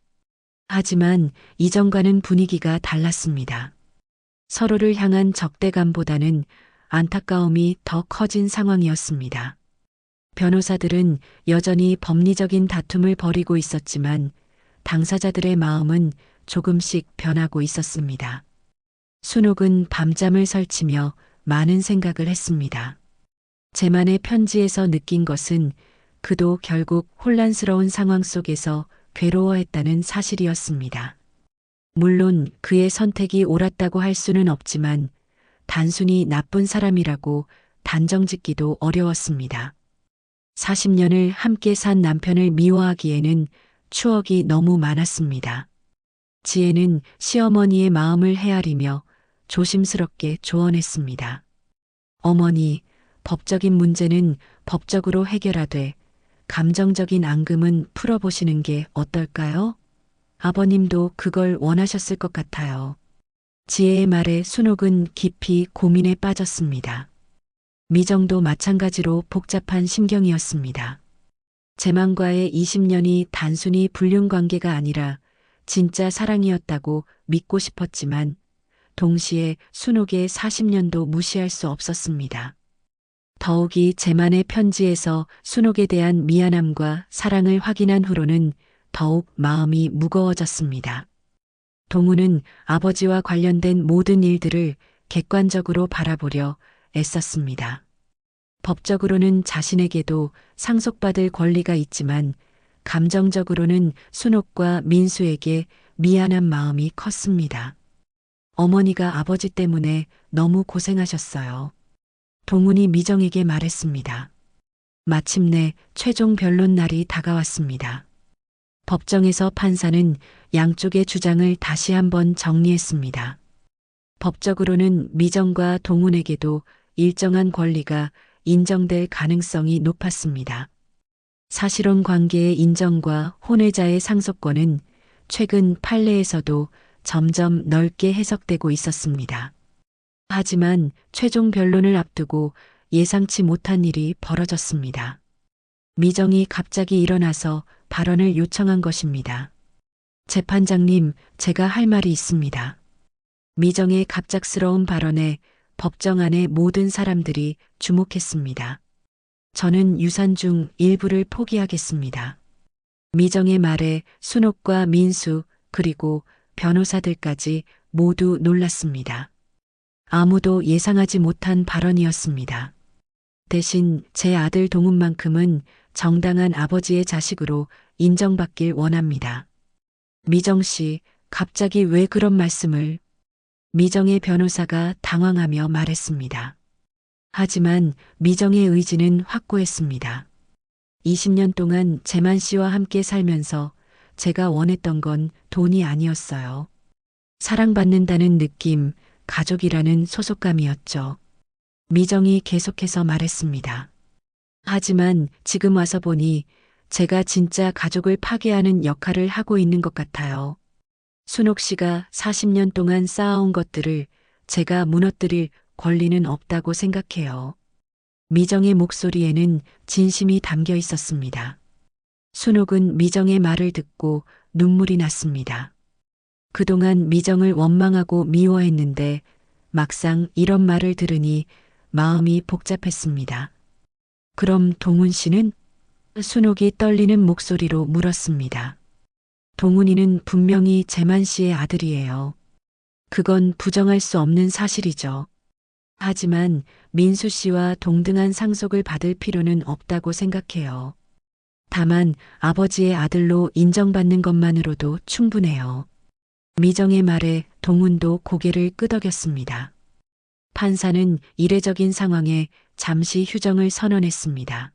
하지만 이전과는 분위기가 달랐습니다. 서로를 향한 적대감보다는 안타까움이 더 커진 상황이었습니다. 변호사들은 여전히 법리적인 다툼을 벌이고 있었지만 당사자들의 마음은 조금씩 변하고 있었습니다. 순옥은 밤잠을 설치며 많은 생각을 했습니다. 재만의 편지에서 느낀 것은 그도 결국 혼란스러운 상황 속에서 괴로워했다는 사실이었습니다. 물론 그의 선택이 옳았다고 할 수는 없지만 단순히 나쁜 사람이라고 단정짓기도 어려웠습니다. 40년을 함께 산 남편을 미워하기에는 추억이 너무 많았습니다. 지혜는 시어머니의 마음을 헤아리며 조심스럽게 조언했습니다. 어머니, 법적인 문제는 법적으로 해결하되 감정적인 앙금은 풀어보시는 게 어떨까요? 아버님도 그걸 원하셨을 것 같아요. 지혜의 말에 순옥은 깊이 고민에 빠졌습니다. 미정도 마찬가지로 복잡한 심경이었습니다. 재만과의 20년이 단순히 불륜 관계가 아니라 진짜 사랑이었다고 믿고 싶었지만 동시에 순옥의 40년도 무시할 수 없었습니다. 더욱이 재만의 편지에서 순옥에 대한 미안함과 사랑을 확인한 후로는 더욱 마음이 무거워졌습니다. 동훈은 아버지와 관련된 모든 일들을 객관적으로 바라보려 애썼습니다. 법적으로는 자신에게도 상속받을 권리가 있지만 감정적으로는 순옥과 민수에게 미안한 마음이 컸습니다. 어머니가 아버지 때문에 너무 고생하셨어요. 동훈이 미정에게 말했습니다. 마침내 최종 변론 날이 다가왔습니다. 법정에서 판사는 양쪽의 주장을 다시 한번 정리했습니다. 법적으로는 미정과 동훈에게도 일정한 권리가 인정될 가능성이 높았습니다. 사실혼 관계의 인정과 혼외자의 상속권은 최근 판례에서도 점점 넓게 해석되고 있었습니다. 하지만 최종 변론을 앞두고 예상치 못한 일이 벌어졌습니다. 미정이 갑자기 일어나서 발언을 요청한 것입니다. 재판장님, 제가 할 말이 있습니다. 미정의 갑작스러운 발언에 법정 안의 모든 사람들이 주목했습니다. 저는 유산 중 일부를 포기하겠습니다. 미정의 말에 순옥과 민수 그리고 변호사들까지 모두 놀랐습니다. 아무도 예상하지 못한 발언이었습니다. 대신 제 아들 동훈만큼은 정당한 아버지의 자식으로 인정받길 원합니다. 미정 씨, 갑자기 왜 그런 말씀을? 미정의 변호사가 당황하며 말했습니다. 하지만 미정의 의지는 확고했습니다. 20년 동안 재만 씨와 함께 살면서 제가 원했던 건 돈이 아니었어요. 사랑받는다는 느낌, 가족이라는 소속감이었죠. 미정이 계속해서 말했습니다. 하지만 지금 와서 보니 제가 진짜 가족을 파괴하는 역할을 하고 있는 것 같아요. 순옥 씨가 40년 동안 쌓아온 것들을 제가 무너뜨릴 권리는 없다고 생각해요. 미정의 목소리에는 진심이 담겨 있었습니다. 순옥은 미정의 말을 듣고 눈물이 났습니다. 그동안 미정을 원망하고 미워했는데 막상 이런 말을 들으니 마음이 복잡했습니다. 그럼 동훈 씨는? 순옥이 떨리는 목소리로 물었습니다. 동훈이는 분명히 재만 씨의 아들이에요. 그건 부정할 수 없는 사실이죠. 하지만 민수 씨와 동등한 상속을 받을 필요는 없다고 생각해요. 다만 아버지의 아들로 인정받는 것만으로도 충분해요. 미정의 말에 동훈도 고개를 끄덕였습니다. 판사는 이례적인 상황에 잠시 휴정을 선언했습니다.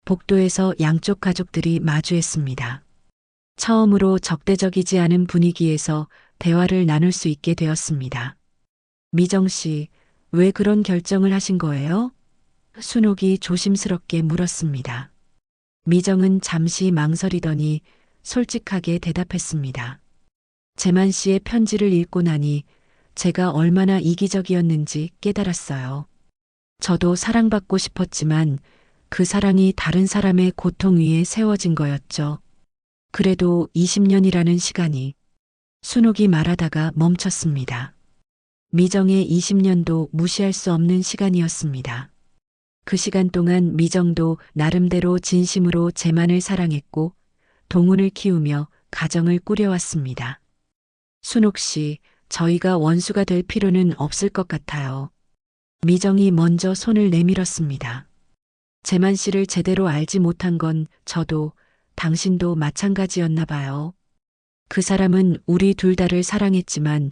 복도에서 양쪽 가족들이 마주했습니다. 처음으로 적대적이지 않은 분위기에서 대화를 나눌 수 있게 되었습니다. 미정 씨, 왜 그런 결정을 하신 거예요? 순옥이 조심스럽게 물었습니다. 미정은 잠시 망설이더니 솔직하게 대답했습니다. 재만 씨의 편지를 읽고 나니 제가 얼마나 이기적이었는지 깨달았어요. 저도 사랑받고 싶었지만 그 사랑이 다른 사람의 고통 위에 세워진 거였죠. 그래도 20년이라는 시간이. 순옥이 말하다가 멈췄습니다. 미정의 20년도 무시할 수 없는 시간이었습니다. 그 시간 동안 미정도 나름대로 진심으로 재만을 사랑했고 동훈을 키우며 가정을 꾸려왔습니다. 순옥 씨, 저희가 원수가 될 필요는 없을 것 같아요. 미정이 먼저 손을 내밀었습니다. 재만 씨를 제대로 알지 못한 건 저도 당신도 마찬가지였나 봐요. 그 사람은 우리 둘 다를 사랑했지만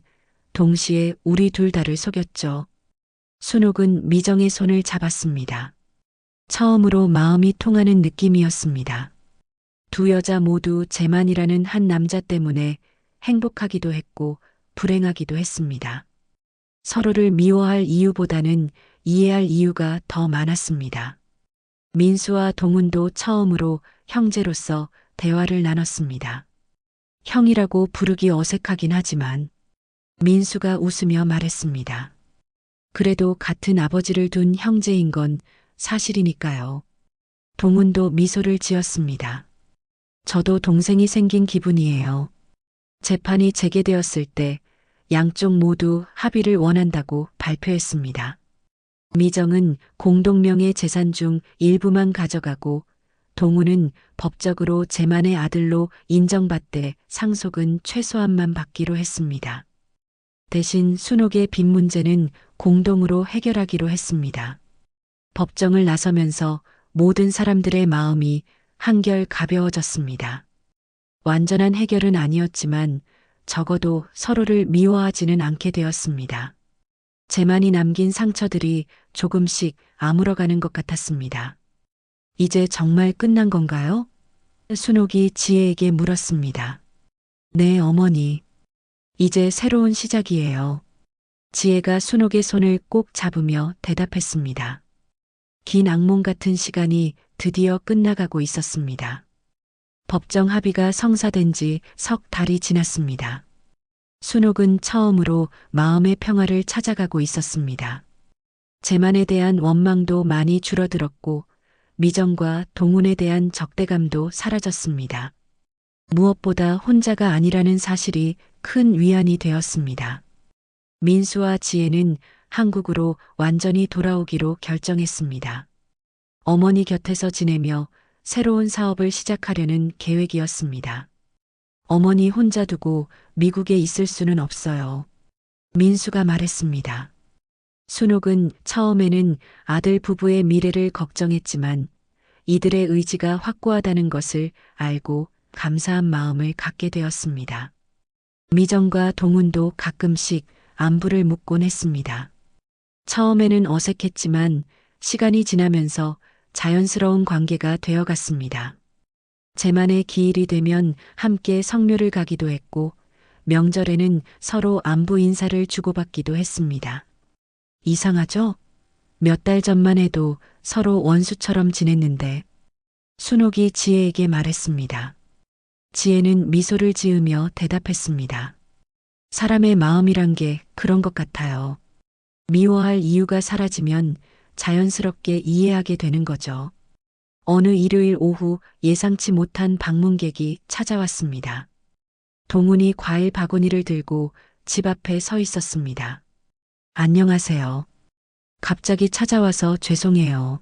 동시에 우리 둘 다를 속였죠. 순옥은 미정의 손을 잡았습니다. 처음으로 마음이 통하는 느낌이었습니다. 두 여자 모두 재만이라는 한 남자 때문에 행복하기도 했고 불행하기도 했습니다. 서로를 미워할 이유보다는 이해할 이유가 더 많았습니다. 민수와 동훈도 처음으로 형제로서 대화를 나눴습니다. 형이라고 부르기 어색하긴 하지만 민수가 웃으며 말했습니다. 그래도 같은 아버지를 둔 형제인 건 사실이니까요. 동훈도 미소를 지었습니다. 저도 동생이 생긴 기분이에요. 재판이 재개되었을 때 양쪽 모두 합의를 원한다고 발표했습니다. 미정은 공동명의 재산 중 일부만 가져가고 동훈은 법적으로 재만의 아들로 인정받되 상속은 최소한만 받기로 했습니다. 대신 순옥의 빚 문제는 공동으로 해결하기로 했습니다. 법정을 나서면서 모든 사람들의 마음이 한결 가벼워졌습니다. 완전한 해결은 아니었지만 적어도 서로를 미워하지는 않게 되었습니다. 재만이 남긴 상처들이 조금씩 아물어가는 것 같았습니다. 이제 정말 끝난 건가요? 순옥이 지혜에게 물었습니다. 네, 어머니. 이제 새로운 시작이에요. 지혜가 순옥의 손을 꼭 잡으며 대답했습니다. 긴 악몽 같은 시간이 드디어 끝나가고 있었습니다. 법정 합의가 성사된 지 석 달이 지났습니다. 순옥은 처음으로 마음의 평화를 찾아가고 있었습니다. 재만에 대한 원망도 많이 줄어들었고 미정과 동훈에 대한 적대감도 사라졌습니다. 무엇보다 혼자가 아니라는 사실이 큰 위안이 되었습니다. 민수와 지혜는 한국으로 완전히 돌아오기로 결정했습니다. 어머니 곁에서 지내며 새로운 사업을 시작하려는 계획이었습니다. 어머니 혼자 두고 미국에 있을 수는 없어요. 민수가 말했습니다. 순옥은 처음에는 아들 부부의 미래를 걱정했지만 이들의 의지가 확고하다는 것을 알고 감사한 마음을 갖게 되었습니다. 미정과 동훈도 가끔씩 안부를 묻곤 했습니다. 처음에는 어색했지만 시간이 지나면서 자연스러운 관계가 되어갔습니다. 재만의 기일이 되면 함께 성묘를 가기도 했고 명절에는 서로 안부 인사를 주고받기도 했습니다. 이상하죠? 몇 달 전만 해도 서로 원수처럼 지냈는데 순옥이 지혜에게 말했습니다. 지혜는 미소를 지으며 대답했습니다. 사람의 마음이란 게 그런 것 같아요. 미워할 이유가 사라지면 자연스럽게 이해하게 되는 거죠. 어느 일요일 오후 예상치 못한 방문객이 찾아왔습니다. 동훈이 과일 바구니를 들고 집 앞에 서 있었습니다. 안녕하세요. 갑자기 찾아와서 죄송해요.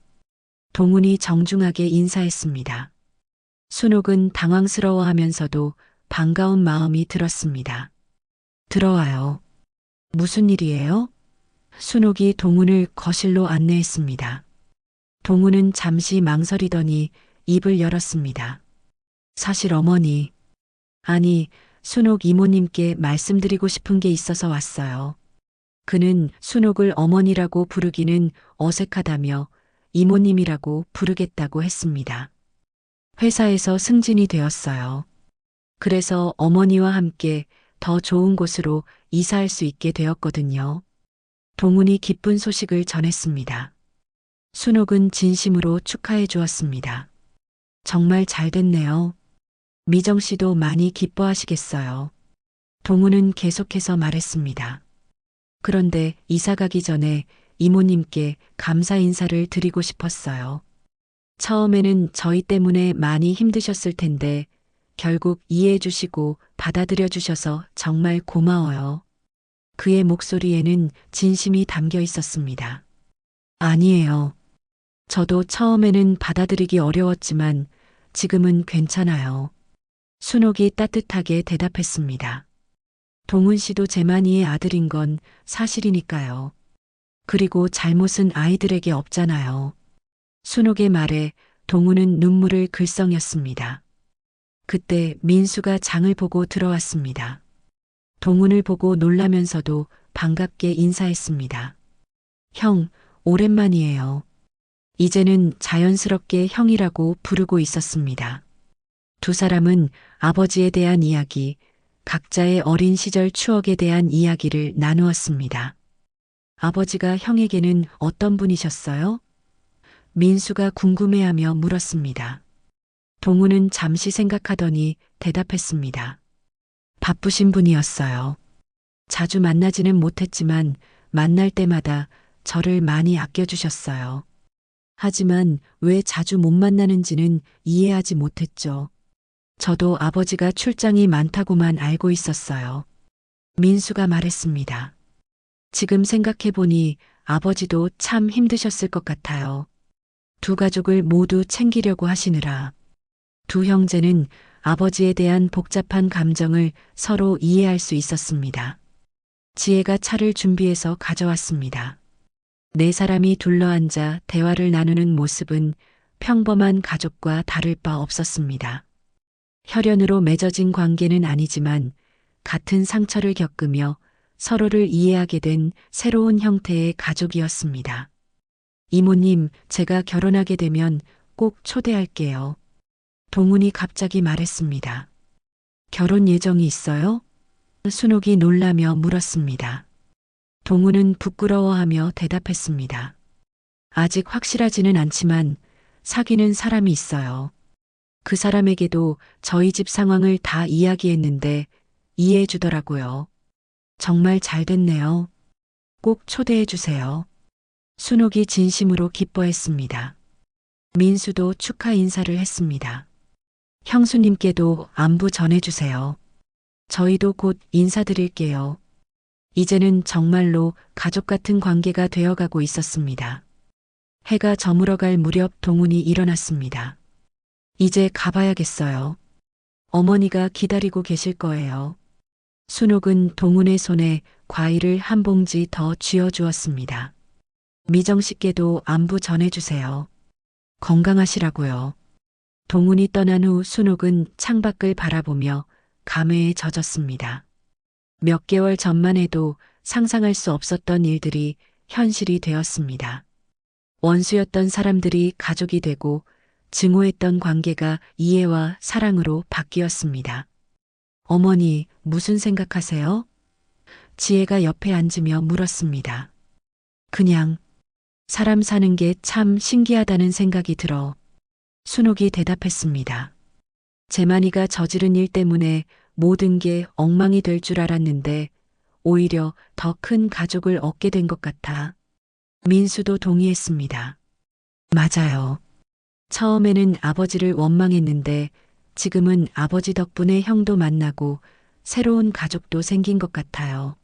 동훈이 정중하게 인사했습니다. 순옥은 당황스러워하면서도 반가운 마음이 들었습니다. 들어와요. 무슨 일이에요? 순옥이 동훈을 거실로 안내했습니다. 동훈은 잠시 망설이더니 입을 열었습니다. 사실 어머니, 아니, 순옥 이모님께 말씀드리고 싶은 게 있어서 왔어요. 그는 순옥을 어머니라고 부르기는 어색하다며 이모님이라고 부르겠다고 했습니다. 회사에서 승진이 되었어요. 그래서 어머니와 함께 더 좋은 곳으로 이사할 수 있게 되었거든요. 동훈이 기쁜 소식을 전했습니다. 순옥은 진심으로 축하해 주었습니다. 정말 잘 됐네요. 미정 씨도 많이 기뻐하시겠어요. 동훈은 계속해서 말했습니다. 그런데 이사 가기 전에 이모님께 감사 인사를 드리고 싶었어요. 처음에는 저희 때문에 많이 힘드셨을 텐데 결국 이해해 주시고 받아들여 주셔서 정말 고마워요. 그의 목소리에는 진심이 담겨 있었습니다. 아니에요. 저도 처음에는 받아들이기 어려웠지만 지금은 괜찮아요. 순옥이 따뜻하게 대답했습니다. 동훈 씨도 재만이의 아들인 건 사실이니까요. 그리고 잘못은 아이들에게 없잖아요. 순옥의 말에 동훈은 눈물을 글썽였습니다. 그때 민수가 장을 보고 들어왔습니다. 동훈을 보고 놀라면서도 반갑게 인사했습니다. 형, 오랜만이에요. 이제는 자연스럽게 형이라고 부르고 있었습니다. 두 사람은 아버지에 대한 이야기, 각자의 어린 시절 추억에 대한 이야기를 나누었습니다. 아버지가 형에게는 어떤 분이셨어요? 민수가 궁금해하며 물었습니다. 동훈은 잠시 생각하더니 대답했습니다. 바쁘신 분이었어요. 자주 만나지는 못했지만 만날 때마다 저를 많이 아껴주셨어요. 하지만 왜 자주 못 만나는지는 이해하지 못했죠. 저도 아버지가 출장이 많다고만 알고 있었어요. 민수가 말했습니다. 지금 생각해보니 아버지도 참 힘드셨을 것 같아요. 두 가족을 모두 챙기려고 하시느라. 두 형제는 아버지에 대한 복잡한 감정을 서로 이해할 수 있었습니다. 지혜가 차를 준비해서 가져왔습니다. 네 사람이 둘러앉아 대화를 나누는 모습은 평범한 가족과 다를 바 없었습니다. 혈연으로 맺어진 관계는 아니지만 같은 상처를 겪으며 서로를 이해하게 된 새로운 형태의 가족이었습니다. 이모님, 제가 결혼하게 되면 꼭 초대할게요. 동훈이 갑자기 말했습니다. 결혼 예정이 있어요? 순옥이 놀라며 물었습니다. 동우는 부끄러워하며 대답했습니다. 아직 확실하지는 않지만 사귀는 사람이 있어요. 그 사람에게도 저희 집 상황을 다 이야기했는데 이해해 주더라고요. 정말 잘 됐네요. 꼭 초대해 주세요. 순옥이 진심으로 기뻐했습니다. 민수도 축하 인사를 했습니다. 형수님께도 안부 전해주세요. 저희도 곧 인사드릴게요. 이제는 정말로 가족 같은 관계가 되어가고 있었습니다. 해가 저물어갈 무렵 동훈이 일어났습니다. 이제 가봐야겠어요. 어머니가 기다리고 계실 거예요. 순옥은 동훈의 손에 과일을 한 봉지 더 쥐어주었습니다. 미정 씨께도 안부 전해주세요. 건강하시라고요. 동훈이 떠난 후 순옥은 창밖을 바라보며 감회에 젖었습니다. 몇 개월 전만 해도 상상할 수 없었던 일들이 현실이 되었습니다. 원수였던 사람들이 가족이 되고 증오했던 관계가 이해와 사랑으로 바뀌었습니다. 어머니, 무슨 생각하세요? 지혜가 옆에 앉으며 물었습니다. 그냥 사람 사는 게 참 신기하다는 생각이 들어. 순옥이 대답했습니다. 재만이가 저지른 일 때문에 모든 게 엉망이 될 줄 알았는데 오히려 더 큰 가족을 얻게 된 것 같아. 민수도 동의했습니다. 맞아요. 처음에는 아버지를 원망했는데 지금은 아버지 덕분에 형도 만나고 새로운 가족도 생긴 것 같아요.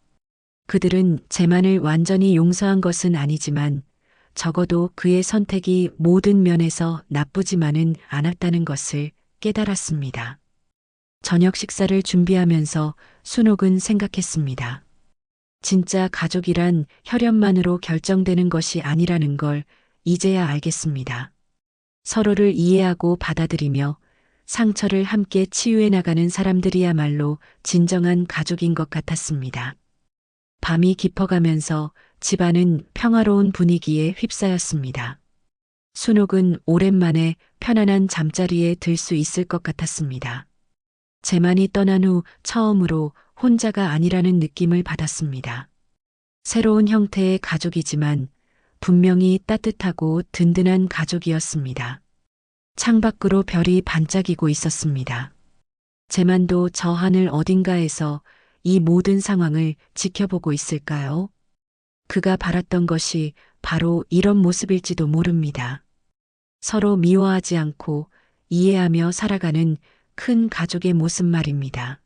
그들은 재만을 완전히 용서한 것은 아니지만 적어도 그의 선택이 모든 면에서 나쁘지만은 않았다는 것을 깨달았습니다. 저녁 식사를 준비하면서 순옥은 생각했습니다. 진짜 가족이란 혈연만으로 결정되는 것이 아니라는 걸 이제야 알겠습니다. 서로를 이해하고 받아들이며 상처를 함께 치유해 나가는 사람들이야말로 진정한 가족인 것 같았습니다. 밤이 깊어가면서 집안은 평화로운 분위기에 휩싸였습니다. 순옥은 오랜만에 편안한 잠자리에 들 수 있을 것 같았습니다. 재만이 떠난 후 처음으로 혼자가 아니라는 느낌을 받았습니다. 새로운 형태의 가족이지만 분명히 따뜻하고 든든한 가족이었습니다. 창밖으로 별이 반짝이고 있었습니다. 재만도 저 하늘 어딘가에서 이 모든 상황을 지켜보고 있을까요? 그가 바랐던 것이 바로 이런 모습일지도 모릅니다. 서로 미워하지 않고 이해하며 살아가는 큰 가족의 모습 말입니다.